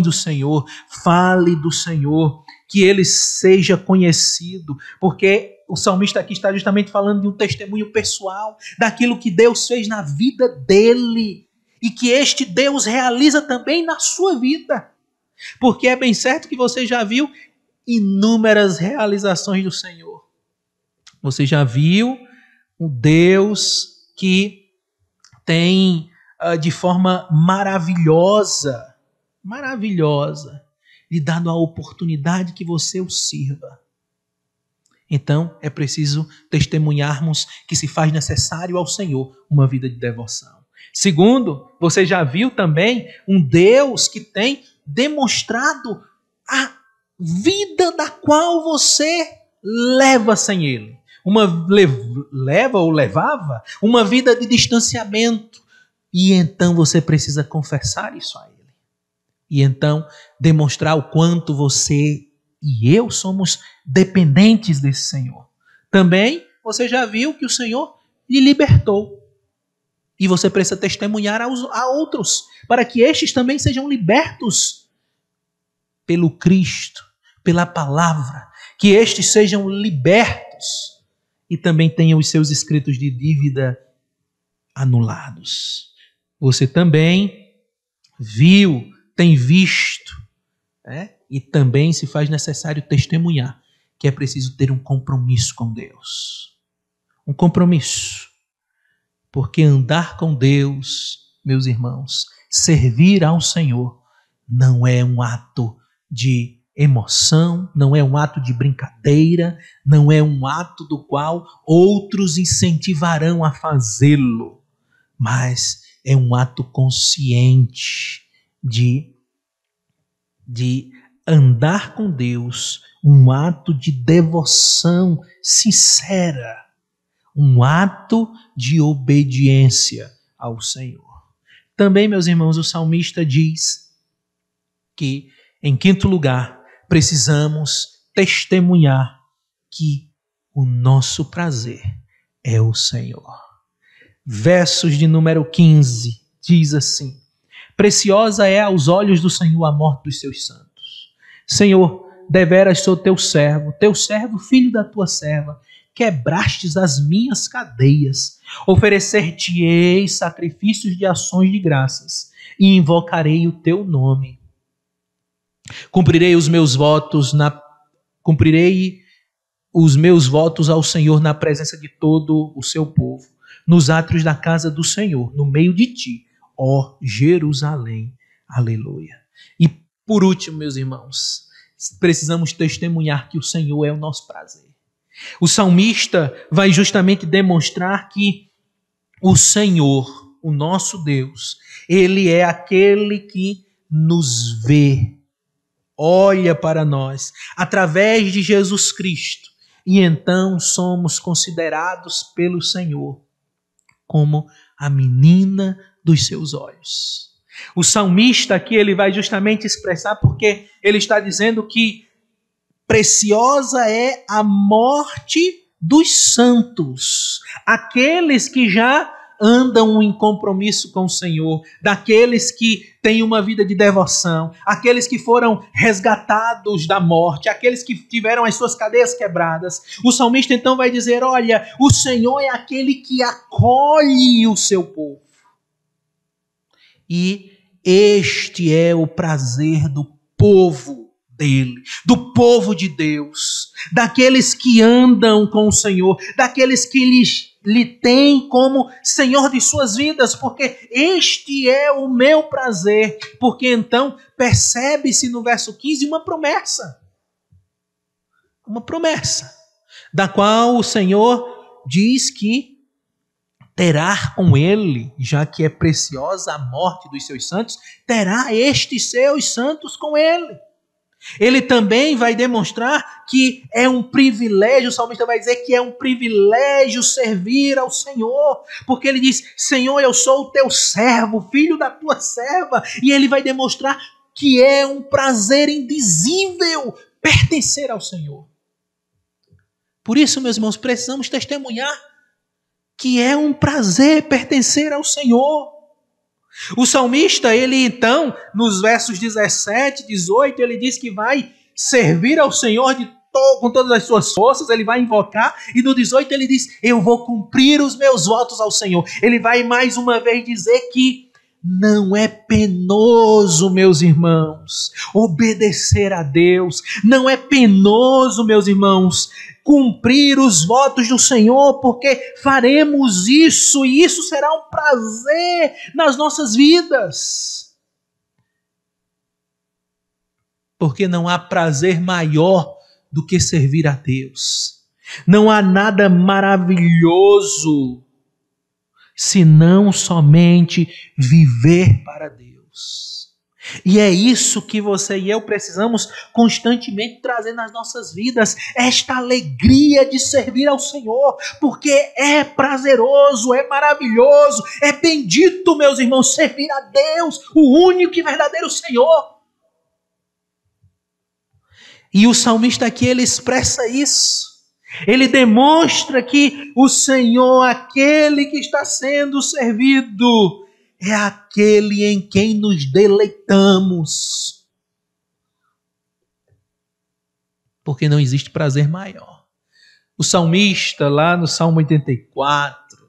do Senhor, fale do Senhor, que Ele seja conhecido, porque o salmista aqui está justamente falando de um testemunho pessoal, daquilo que Deus fez na vida dele, e que este Deus realiza também na sua vida. Porque é bem certo que você já viu inúmeras realizações do Senhor. Você já viu um Deus que tem de forma maravilhosa, lhe dado a oportunidade que você o sirva. Então, é preciso testemunharmos que se faz necessário ao Senhor uma vida de devoção. Segundo, você já viu também um Deus que tem demonstrado a vida da qual você leva sem Ele. Levava uma vida de distanciamento. E então você precisa confessar isso a Ele. E então demonstrar o quanto você e eu somos dependentes desse Senhor. Também você já viu que o Senhor lhe libertou. E você precisa testemunhar a outros, para que estes também sejam libertos pelo Cristo, pela palavra. Que estes sejam libertos e também tenham os seus escritos de dívida anulados. Você também viu, tem visto, e também se faz necessário testemunhar que é preciso ter um compromisso com Deus. Um compromisso. Porque andar com Deus, meus irmãos, servir ao Senhor, não é um ato de emoção, não é um ato de brincadeira, não é um ato do qual outros incentivarão a fazê-lo, mas é um ato consciente de andar com Deus, um ato de devoção sincera, um ato de obediência ao Senhor. Também, meus irmãos, o salmista diz que, em quinto lugar, precisamos testemunhar que o nosso prazer é o Senhor. Versos de número 15, diz assim: preciosa é aos olhos do Senhor a morte dos seus santos. Senhor, deveras sou teu servo, filho da tua serva, quebrastes as minhas cadeias. Oferecer-te-ei sacrifícios de ações de graças e invocarei o teu nome. Cumprirei os meus votos ao Senhor na presença de todo o seu povo, nos átrios da casa do Senhor, no meio de ti, ó Jerusalém. Aleluia. E Por último, meus irmãos, precisamos testemunhar que o Senhor é o nosso prazer. O salmista vai justamente demonstrar que o Senhor, o nosso Deus, Ele é aquele que nos vê, olha para nós, através de Jesus Cristo, e então somos considerados pelo Senhor como a menina dos seus olhos. O salmista aqui ele vai justamente expressar porque ele está dizendo que preciosa é a morte dos santos, aqueles que já andam em compromisso com o Senhor, daqueles que têm uma vida de devoção, aqueles que foram resgatados da morte, aqueles que tiveram as suas cadeias quebradas. O salmista então vai dizer, olha, o Senhor é aquele que acolhe o seu povo. E este é o prazer do povo dele, do povo de Deus, daqueles que andam com o Senhor, daqueles que lhe têm como Senhor de suas vidas, porque este é o meu prazer. Porque então percebe-se no verso 15 uma promessa, da qual o Senhor diz que terá com ele, já que é preciosa a morte dos seus santos, terá estes seus santos com ele. Ele também vai demonstrar que é um privilégio, o salmista vai dizer que é um privilégio servir ao Senhor, porque ele diz, Senhor, eu sou o teu servo, filho da tua serva, e ele vai demonstrar que é um prazer indizível pertencer ao Senhor. Por isso, meus irmãos, precisamos testemunhar que é um prazer pertencer ao Senhor. O salmista, ele então, nos versos 17, 18, ele diz que vai servir ao Senhor com todas as suas forças, ele vai invocar, e no 18 ele diz, eu vou cumprir os meus votos ao Senhor. Ele vai mais uma vez dizer que não é penoso, meus irmãos, obedecer a Deus. Não é penoso, meus irmãos, cumprir os votos do Senhor, porque faremos isso e isso será um prazer nas nossas vidas. Porque não há prazer maior do que servir a Deus. Não há nada maravilhoso senão somente viver para Deus. E é isso que você e eu precisamos constantemente trazer nas nossas vidas, esta alegria de servir ao Senhor, porque é prazeroso, é maravilhoso, é bendito, meus irmãos, servir a Deus, o único e verdadeiro Senhor. E o salmista aqui, ele expressa isso. Ele demonstra que o Senhor, aquele que está sendo servido, é aquele em quem nos deleitamos. Porque não existe prazer maior. O salmista, lá no Salmo 84,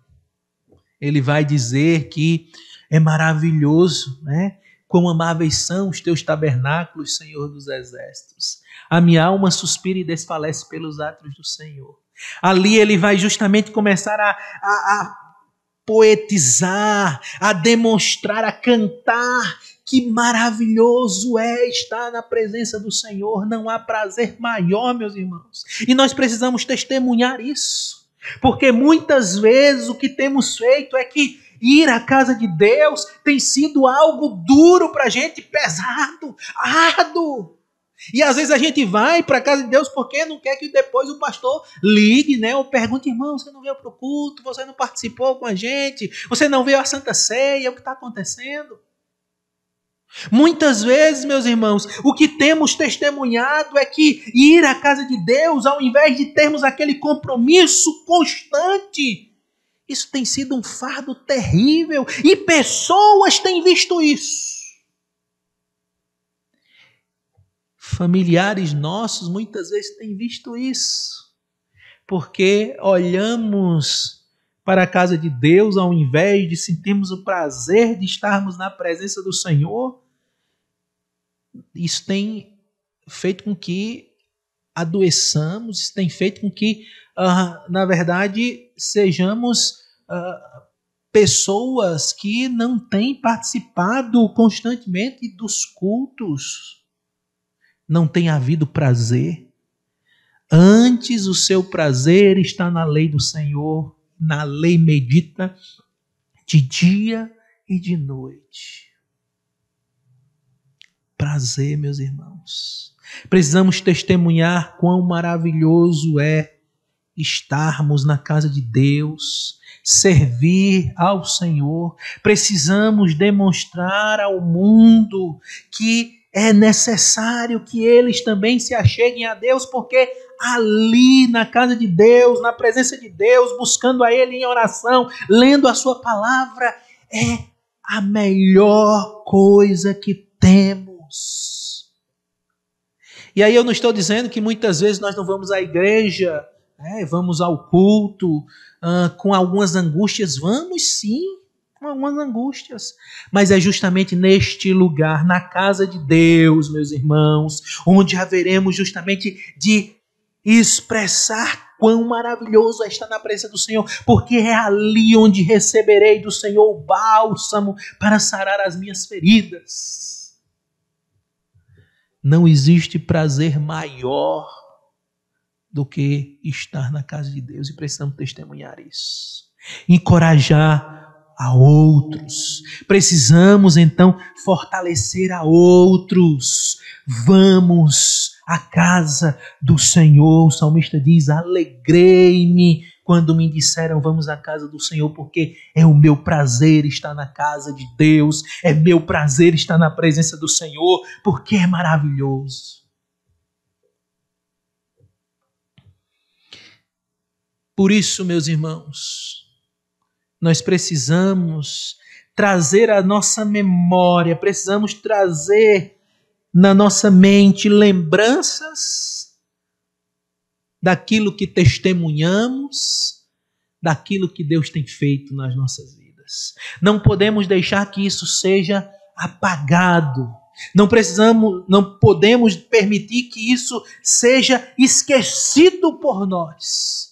ele vai dizer que é maravilhoso, né? Quão amáveis são os teus tabernáculos, Senhor dos exércitos. A minha alma suspira e desfalece pelos átrios do Senhor. Ali ele vai justamente começar a poetizar, a demonstrar, a cantar que maravilhoso é estar na presença do Senhor. Não há prazer maior, meus irmãos. E nós precisamos testemunhar isso. Porque muitas vezes o que temos feito é que ir à casa de Deus tem sido algo duro para a gente, pesado, árduo. E às vezes a gente vai para a casa de Deus porque não quer que depois o pastor ligue, né? Ou pergunte, irmão, você não veio para o culto, você não participou com a gente, você não veio à Santa Ceia, o que está acontecendo? Muitas vezes, meus irmãos, o que temos testemunhado é que ir à casa de Deus, ao invés de termos aquele compromisso constante, isso tem sido um fardo terrível e pessoas têm visto isso. Familiares nossos muitas vezes têm visto isso, porque olhamos para a casa de Deus ao invés de sentirmos o prazer de estarmos na presença do Senhor. Isso tem feito com que adoeçamos, isso tem feito com que, na verdade, sejamos pessoas que não têm participado constantemente dos cultos. não tem havido prazer. Antes o seu prazer está na lei do Senhor, na lei medita de dia e de noite. Prazer, meus irmãos. Precisamos testemunhar quão maravilhoso é estarmos na casa de Deus, servir ao Senhor. Precisamos demonstrar ao mundo que é necessário que eles também se acheguem a Deus, porque ali na casa de Deus, na presença de Deus, buscando a Ele em oração, lendo a sua palavra, é a melhor coisa que temos. E aí eu não estou dizendo que muitas vezes nós não vamos à igreja, vamos ao culto com algumas angústias. Vamos sim, com algumas angústias. Mas é justamente neste lugar, na casa de Deus, meus irmãos, onde haveremos justamente de expressar quão maravilhoso é estar na presença do Senhor, porque é ali onde receberei do Senhor o bálsamo para sarar as minhas feridas. Não existe prazer maior do que estar na casa de Deus, e precisamos testemunhar isso. Encorajar a outros. Precisamos então fortalecer a outros. Vamos à casa do Senhor. O salmista diz: alegrei-me quando me disseram vamos à casa do Senhor, porque é o meu prazer estar na casa de Deus, é meu prazer estar na presença do Senhor, porque é maravilhoso. Por isso, meus irmãos, nós precisamos trazer à nossa memória, precisamos trazer na nossa mente lembranças daquilo que testemunhamos, daquilo que Deus tem feito nas nossas vidas. Não podemos deixar que isso seja apagado. Não podemos permitir que isso seja esquecido por nós.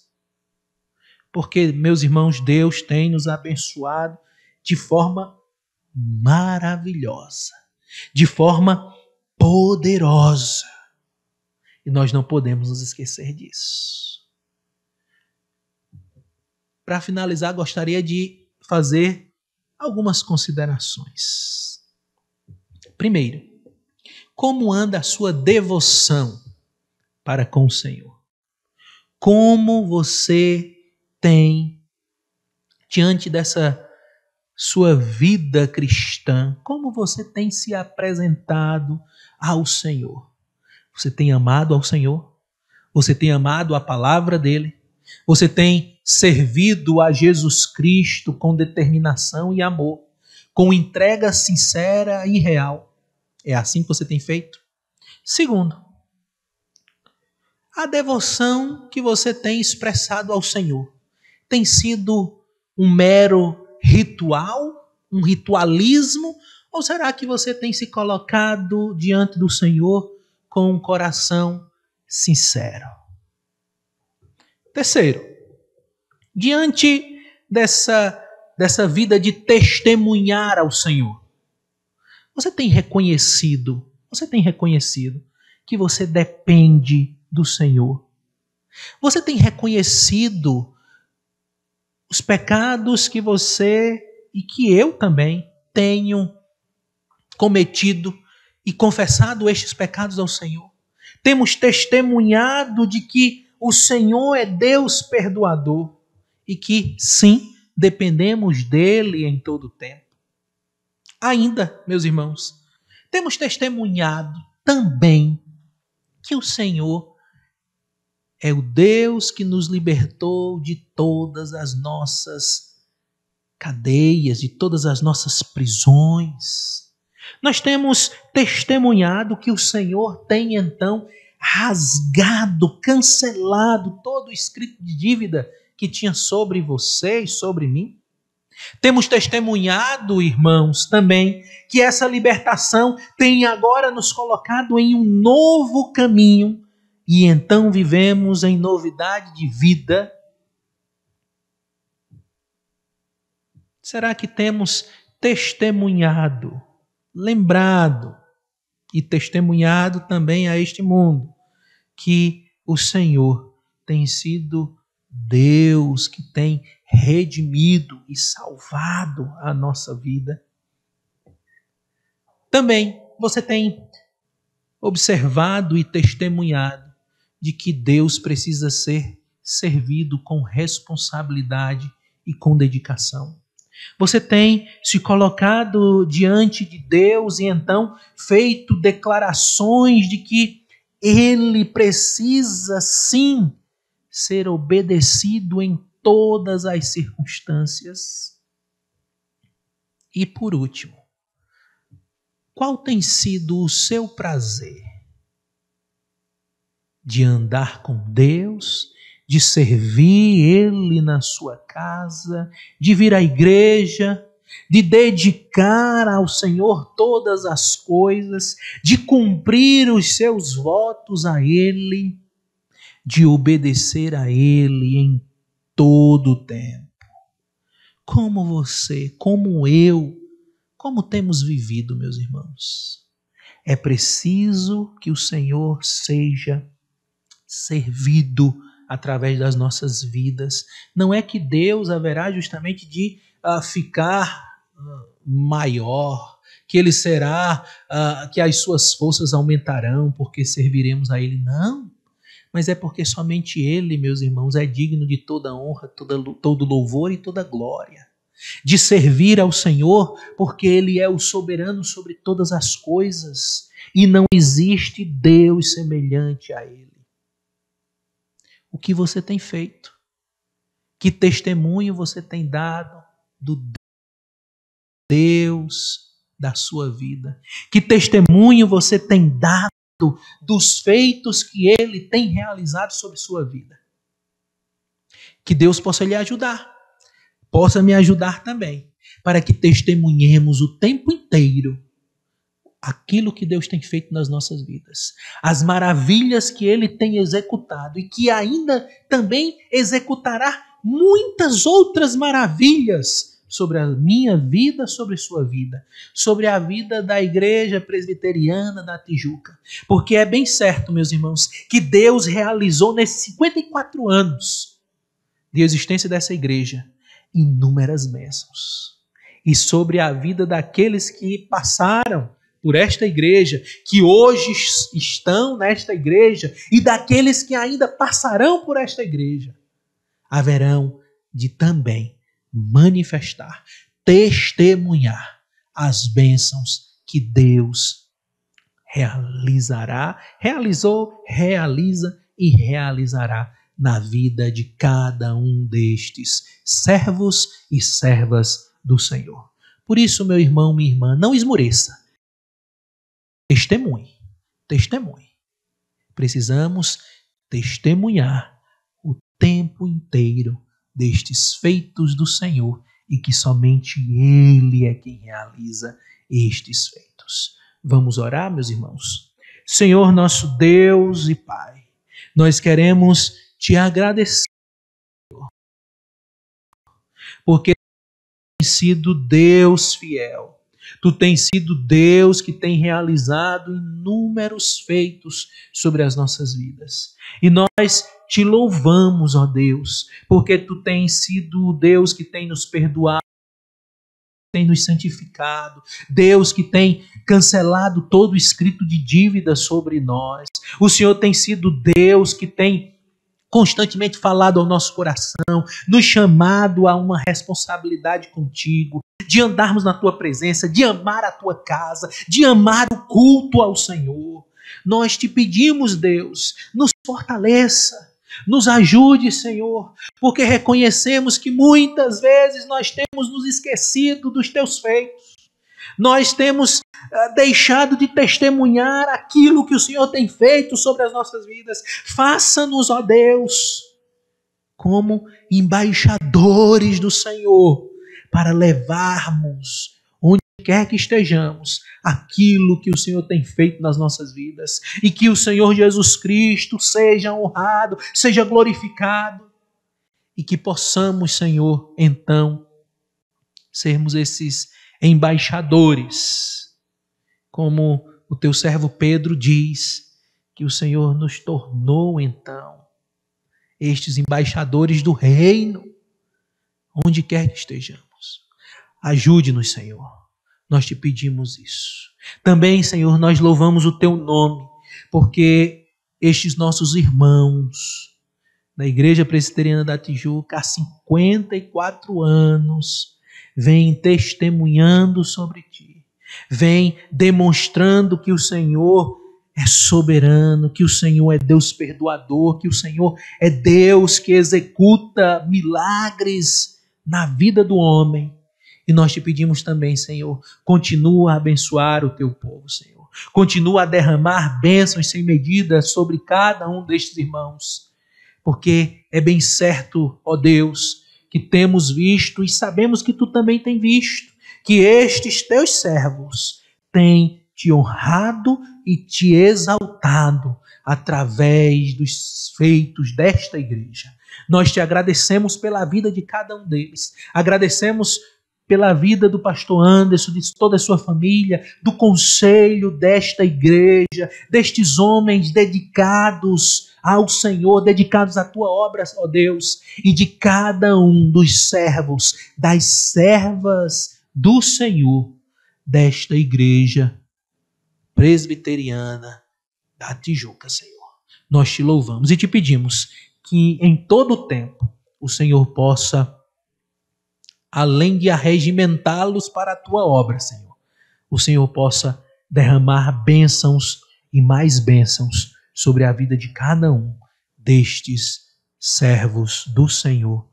Porque, meus irmãos, Deus tem nos abençoado de forma maravilhosa, de forma poderosa. E nós não podemos nos esquecer disso. Para finalizar, gostaria de fazer algumas considerações. Primeiro, como anda a sua devoção para com o Senhor? Como você tem, diante dessa sua vida cristã, como você tem se apresentado ao Senhor? Você tem amado ao Senhor? Você tem amado a palavra dele? Você tem servido a Jesus Cristo com determinação e amor, com entrega sincera e real? É assim que você tem feito? Segundo, a devoção que você tem expressado ao Senhor tem sido um mero ritual, um ritualismo, ou será que você tem se colocado diante do Senhor com um coração sincero? Terceiro, diante dessa vida de testemunhar ao Senhor, você tem reconhecido que você depende do Senhor? Você tem reconhecido os pecados que você e que eu também tenho cometido e confessado estes pecados ao Senhor? Temos testemunhado de que o Senhor é Deus perdoador e que, sim, dependemos dele em todo o tempo? Ainda, meus irmãos, temos testemunhado também que o Senhor é o Deus que nos libertou de todas as nossas cadeias, de todas as nossas prisões. Nós temos testemunhado que o Senhor tem então rasgado, cancelado todo o escrito de dívida que tinha sobre você e sobre mim. Temos testemunhado, irmãos, também que essa libertação tem agora nos colocado em um novo caminho, e então vivemos em novidade de vida. Será que temos testemunhado, lembrado e testemunhado também a este mundo que o Senhor tem sido Deus que tem redimido e salvado a nossa vida. Também você tem observado e testemunhado de que Deus precisa ser servido com responsabilidade e com dedicação. Você tem se colocado diante de Deus e então feito declarações de que Ele precisa sim ser obedecido em todas as circunstâncias. E por último, qual tem sido o seu prazer? De andar com Deus, de servir Ele na sua casa, de vir à igreja, de dedicar ao Senhor todas as coisas, de cumprir os seus votos a Ele, de obedecer a Ele em todo o tempo. Como você, como eu, como temos vivido, meus irmãos? É preciso que o Senhor seja servido através das nossas vidas. Não é que Deus haverá justamente de ficar maior, que Ele será, que as suas forças aumentarão porque serviremos a Ele. Não, mas é porque somente Ele, meus irmãos, é digno de toda honra, todo louvor e toda glória. De servir ao Senhor, porque Ele é o soberano sobre todas as coisas e não existe Deus semelhante a Ele. O que você tem feito? Que testemunho você tem dado do Deus da sua vida? Que testemunho você tem dado dos feitos que Ele tem realizado sobre sua vida? Que Deus possa lhe ajudar, possa me ajudar também, para que testemunhemos o tempo inteiro aquilo que Deus tem feito nas nossas vidas, as maravilhas que Ele tem executado e que ainda também executará muitas outras maravilhas sobre a minha vida, sobre sua vida, sobre a vida da Igreja Presbiteriana da Tijuca. Porque é bem certo, meus irmãos, que Deus realizou nesses 54 anos de existência dessa igreja inúmeras bênçãos. E sobre a vida daqueles que passaram por esta igreja, que hoje estão nesta igreja, e daqueles que ainda passarão por esta igreja, haverão de também manifestar, testemunhar as bênçãos que Deus realizou, realiza e realizará na vida de cada um destes servos e servas do Senhor. Por isso, meu irmão, minha irmã, não esmoreça. Testemunhe, testemunhe. Precisamos testemunhar o tempo inteiro destes feitos do Senhor e que somente Ele é quem realiza estes feitos. Vamos orar, meus irmãos? Senhor, nosso Deus e Pai, nós queremos te agradecer, porque tu tens sido Deus fiel. Tu tens sido Deus que tem realizado inúmeros feitos sobre as nossas vidas. E nós te louvamos, ó Deus, porque tu tens sido o Deus que tem nos perdoado, tem nos santificado, Deus que tem cancelado todo o escrito de dívida sobre nós. O Senhor tem sido Deus que tem constantemente falado ao nosso coração, nos chamado a uma responsabilidade contigo, de andarmos na tua presença, de amar a tua casa, de amar o culto ao Senhor. Nós te pedimos, Deus, nos fortaleça, nos ajude, Senhor, porque reconhecemos que muitas vezes nós temos nos esquecido dos teus feitos. Nós temos deixado de testemunhar aquilo que o Senhor tem feito sobre as nossas vidas. Faça-nos, ó Deus, como embaixadores do Senhor, para levarmos, onde quer que estejamos, aquilo que o Senhor tem feito nas nossas vidas. E que o Senhor Jesus Cristo seja honrado, seja glorificado. E que possamos, Senhor, então, sermos esses embaixadores, como o teu servo Pedro diz que o Senhor nos tornou, então, estes embaixadores do reino, onde quer que estejamos. Ajude-nos, Senhor. Nós te pedimos isso. Também, Senhor, nós louvamos o teu nome, porque estes nossos irmãos da Igreja Presbiteriana da Tijuca, há 54 anos, vêm testemunhando sobre ti, vêm demonstrando que o Senhor é soberano, que o Senhor é Deus perdoador, que o Senhor é Deus que executa milagres na vida do homem. E nós te pedimos também, Senhor, continua a abençoar o teu povo, Senhor. Continua a derramar bênçãos sem medida sobre cada um destes irmãos. Porque é bem certo, ó Deus, que temos visto e sabemos que tu também tens visto, que estes teus servos têm te honrado e te exaltado através dos feitos desta igreja. Nós te agradecemos pela vida de cada um deles. Agradecemos pela vida do pastor Anderson, de toda a sua família, do conselho desta igreja, destes homens dedicados ao Senhor, dedicados à tua obra, ó Deus, e de cada um dos servos, das servas do Senhor, desta igreja presbiteriana da Tijuca, Senhor. Nós te louvamos e te pedimos que em todo o tempo o Senhor possa, além de arregimentá-los para a tua obra, Senhor, o Senhor possa derramar bênçãos e mais bênçãos sobre a vida de cada um destes servos do Senhor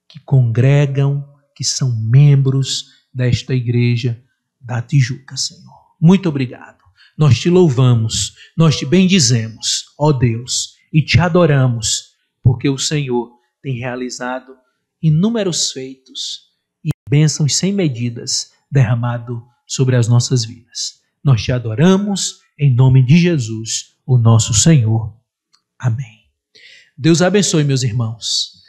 que congregam, que são membros desta igreja da Tijuca, Senhor. Muito obrigado. Nós te louvamos, nós te bendizemos, ó Deus, e te adoramos, porque o Senhor tem realizado inúmeros feitos e bênçãos sem medidas derramado sobre as nossas vidas. Nós te adoramos em nome de Jesus, o nosso Senhor. Amém. Deus abençoe, meus irmãos.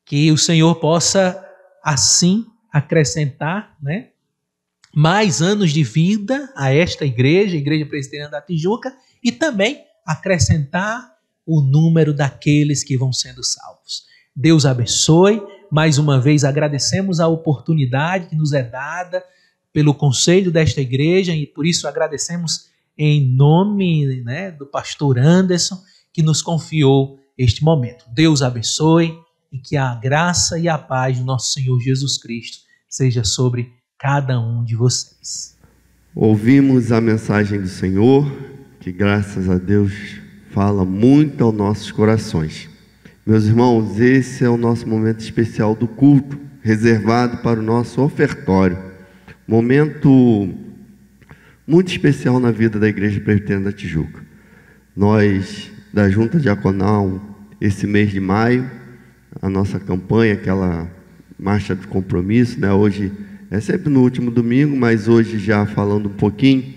Que o Senhor possa assim acrescentar, mais anos de vida a esta igreja, a Igreja Presbiteriana da Tijuca, e também acrescentar o número daqueles que vão sendo salvos. Deus abençoe. Mais uma vez agradecemos a oportunidade que nos é dada pelo conselho desta igreja e por isso agradecemos em nome do pastor Anderson que nos confiou este momento. Deus abençoe e que a graça e a paz do nosso Senhor Jesus Cristo seja sobre cada um de vocês. Ouvimos a mensagem do Senhor, que graças a Deus fala muito aos nossos corações. Meus irmãos, esse é o nosso momento especial do culto, reservado para o nosso ofertório. Momento muito especial na vida da Igreja Presbiteriana da Tijuca. Nós, da Junta Diaconal, esse mês de maio, a nossa campanha, aquela marcha de compromisso, hoje é sempre no último domingo, mas hoje já falando um pouquinho,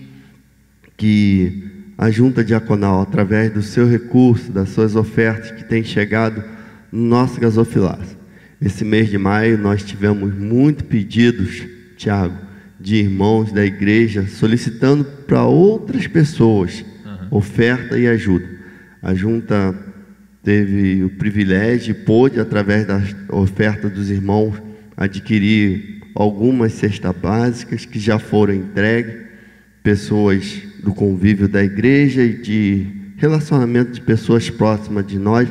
que a Junta Diaconal, através do seu recurso, das suas ofertas que tem chegado no nosso gasofilaço. Esse mês de maio nós tivemos muitos pedidos, Tiago, de irmãos da igreja solicitando para outras pessoas oferta e ajuda. A Junta teve o privilégio e pôde, através da oferta dos irmãos, adquirir algumas cestas básicas que já foram entregues, pessoas do convívio da igreja e de relacionamento de pessoas próximas de nós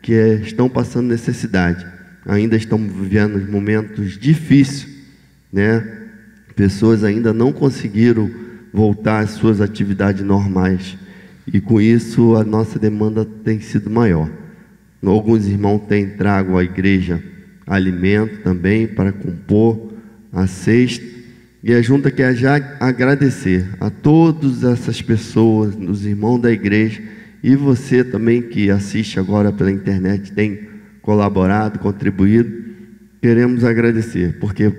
que estão passando necessidade. Ainda estamos vivendo momentos difíceis, Pessoas ainda não conseguiram voltar às suas atividades normais e com isso a nossa demanda tem sido maior. Alguns irmãos têm trago à igreja alimento também para compor a cesta. E a Junta quer já agradecer a todas essas pessoas, os irmãos da igreja, e você também que assiste agora pela internet, tem colaborado, contribuído. Queremos agradecer, porque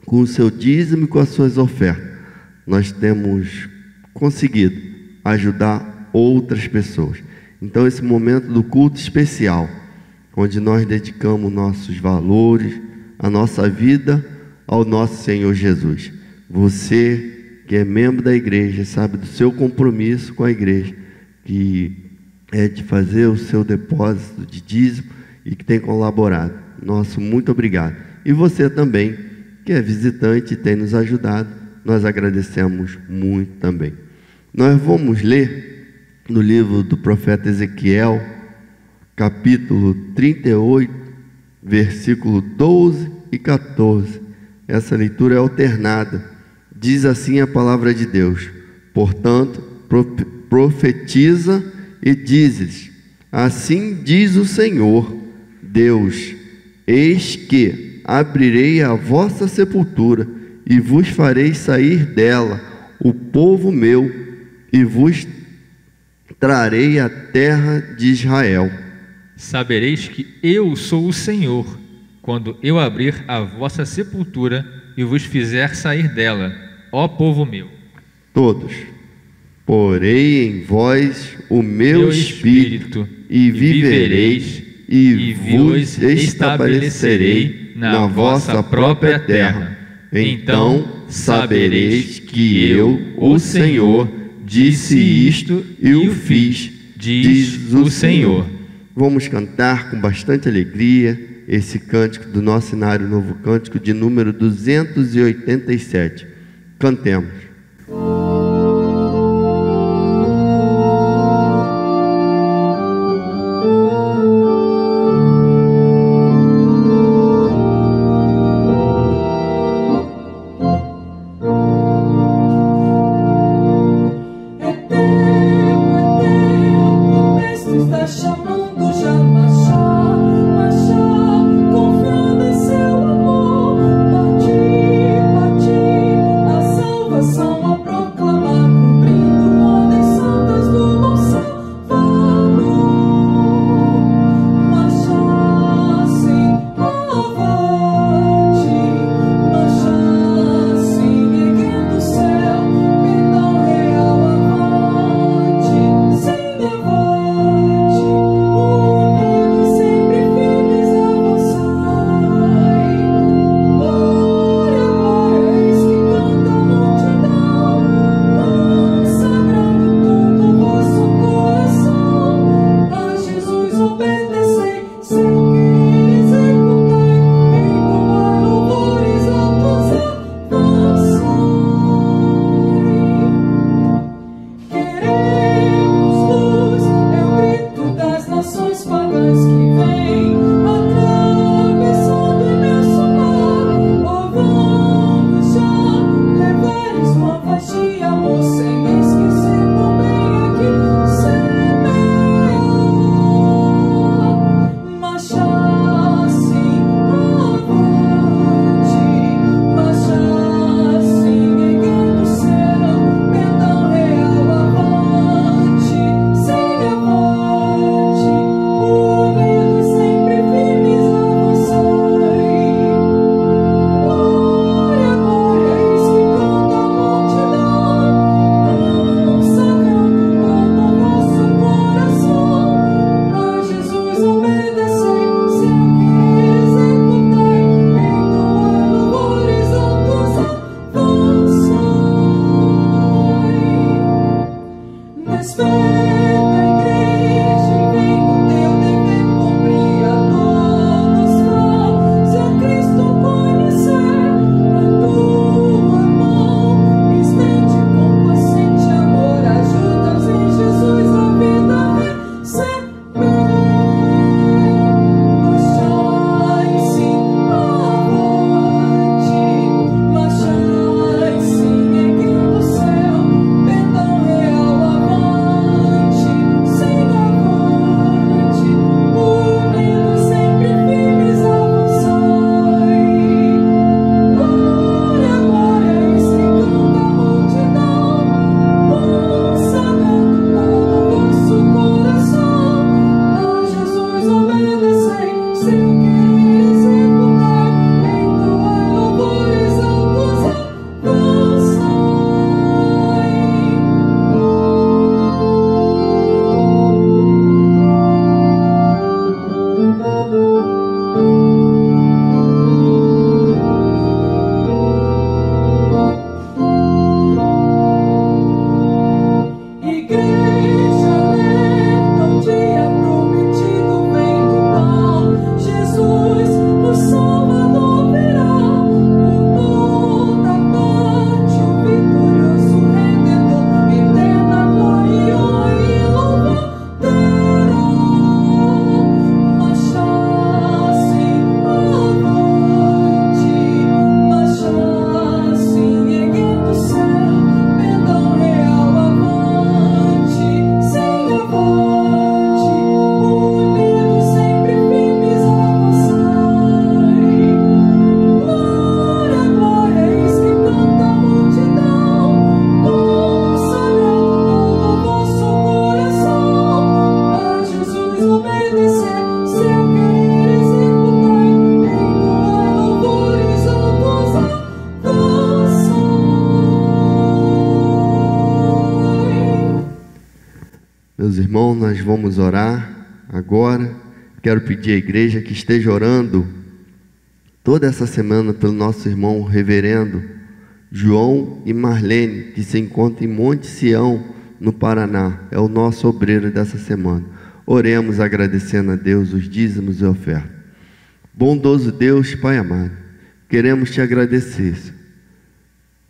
com o seu dízimo e com as suas ofertas, nós temos conseguido ajudar outras pessoas. Então esse momento do culto especial, onde nós dedicamos nossos valores, a nossa vida ao nosso Senhor Jesus. Você que é membro da igreja, sabe do seu compromisso com a igreja, que é de fazer o seu depósito de dízimo e que tem colaborado. Nosso muito obrigado. E você também, que é visitante e tem nos ajudado, nós agradecemos muito também. Nós vamos ler no livro do profeta Ezequiel, capítulo 38, versículo 12 e 14. Essa leitura é alternada. Diz assim a palavra de Deus: portanto, profetiza e dizes: assim diz o Senhor Deus, eis que abrirei a vossa sepultura e vos farei sair dela o povo meu, e vos trarei a terra de Israel. Sabereis que eu sou o Senhor, quando eu abrir a vossa sepultura e vos fizer sair dela, ó povo meu. Todos. Porei em vós o meu espírito, e vivereis, e vos estabelecerei na vossa própria terra. Então sabereis que eu, o Senhor, disse isto e o fiz, diz o Senhor. Vamos cantar com bastante alegria esse cântico do nosso Inário Novo Cântico de número 287. Cantemos. Meus irmãos, nós vamos orar agora. Quero pedir à igreja que esteja orando toda essa semana pelo nosso irmão reverendo João e Marlene, que se encontram em Monte Sião, no Paraná. É o nosso obreiro dessa semana. Oremos agradecendo a Deus os dízimos e ofertas. Bondoso Deus, Pai amado, queremos te agradecer,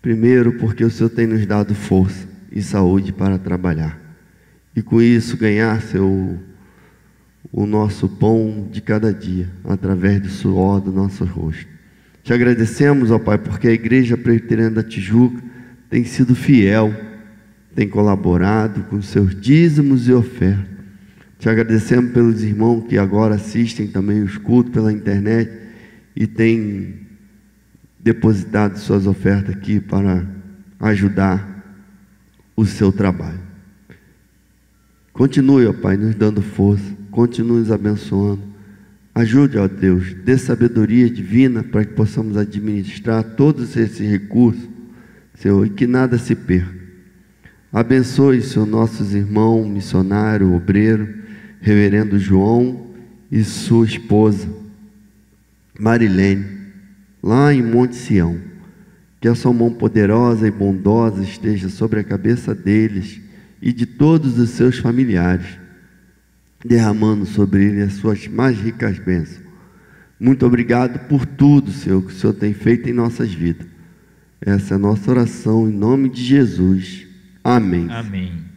primeiro porque o Senhor tem nos dado força e saúde para trabalhar, e com isso ganhar, Senhor, o nosso pão de cada dia, através do suor do nosso rosto. Te agradecemos, ó Pai, porque a Igreja Presbiteriana da Tijuca tem sido fiel, tem colaborado com seus dízimos e ofertas. Te agradecemos pelos irmãos que agora assistem também os cultos pela internet e têm depositado suas ofertas aqui para ajudar o seu trabalho. Continue, ó Pai, nos dando força, continue nos abençoando. Ajude, ó Deus, dê sabedoria divina para que possamos administrar todos esses recursos, Senhor, e que nada se perca. Abençoe, Senhor, nossos irmãos, missionário, obreiro, reverendo João e sua esposa, Marilene, lá em Monte Sião. Que a sua mão poderosa e bondosa esteja sobre a cabeça deles e de todos os seus familiares, derramando sobre eles as suas mais ricas bênçãos. Muito obrigado por tudo, Senhor, que o Senhor tem feito em nossas vidas. Essa é a nossa oração em nome de Jesus. Amém. Amém.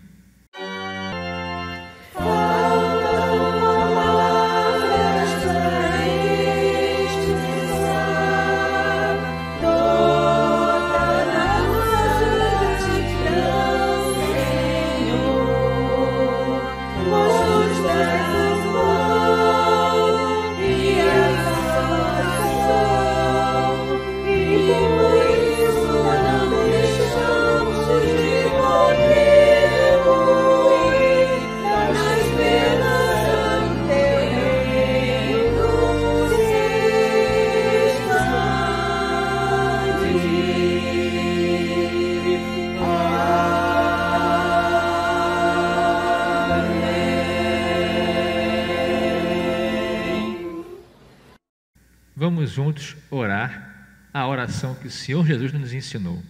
Vamos juntos orar a oração que o Senhor Jesus nos ensinou.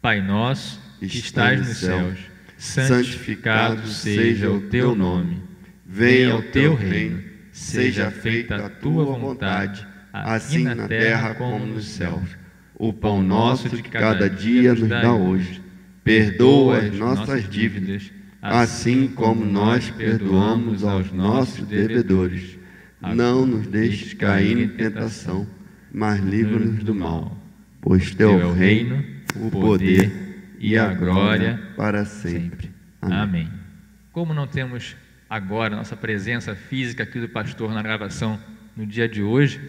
Pai nosso, que estás nos céus, santificado seja o teu nome. Venha o teu reino, seja feita a tua vontade, assim na terra como nos céus. O pão nosso de cada dia nos dá hoje. Perdoa as nossas dívidas, assim como nós perdoamos aos nossos devedores. Não nos deixes cair em tentação, mas livra-nos do mal. Pois teu é o reino, o poder e a glória para sempre. Amém. Como não temos agora nossa presença física aqui do pastor na gravação no dia de hoje,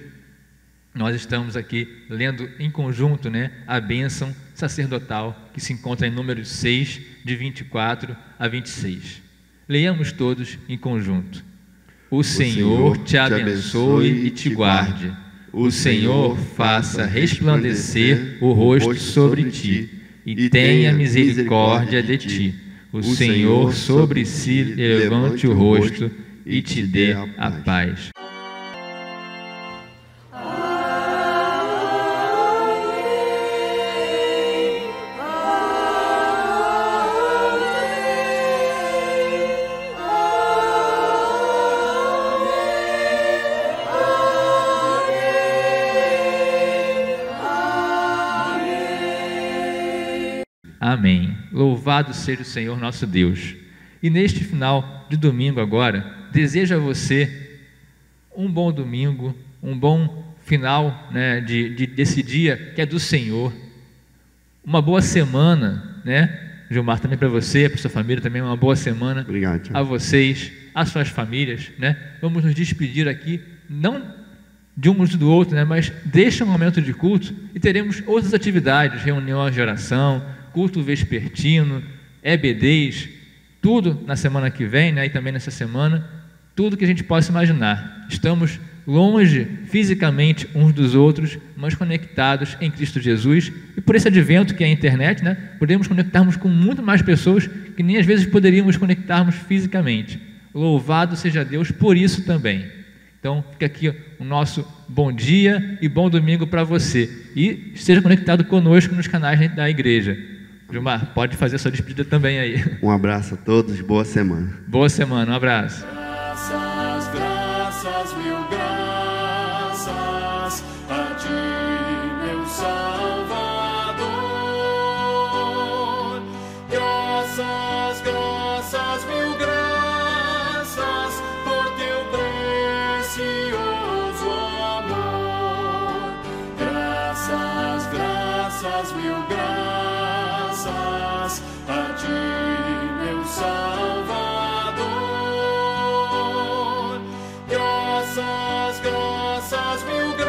nós estamos aqui lendo em conjunto, a bênção sacerdotal que se encontra em número 6, de 24 a 26. Leiamos todos em conjunto. O Senhor te abençoe e te guarde. O Senhor faça resplandecer o rosto sobre ti e tenha misericórdia de ti. O Senhor sobre si levante o rosto e te dê a paz. Amém. Louvado seja o Senhor nosso Deus. E neste final de domingo agora, desejo a você um bom domingo, um bom final desse dia que é do Senhor. Uma boa semana, Gilmar, também para você, para sua família também, uma boa semana. Obrigado, tio. A vocês, às suas famílias, Vamos nos despedir aqui, não de um do outro, mas deixa um momento de culto e teremos outras atividades, reuniões de oração, culto vespertino, EBDs, tudo na semana que vem, e também nessa semana, tudo que a gente possa imaginar. Estamos longe fisicamente uns dos outros, mas conectados em Cristo Jesus. E por esse advento que é a internet, né, podemos conectarmos com muito mais pessoas que nem às vezes poderíamos conectarmos fisicamente. Louvado seja Deus por isso também. Então, fica aqui o nosso bom dia e bom domingo para você. E esteja conectado conosco nos canais da igreja. Gilmar, pode fazer a sua despedida também aí. Um abraço a todos, boa semana. Boa semana, um abraço. Graças, graças, mil graças a ti, meu Salvador. Graças, graças, mil graças por teu precioso amor. Graças, graças, mil graças a ti, meu Salvador. Graças, graças, mil graças.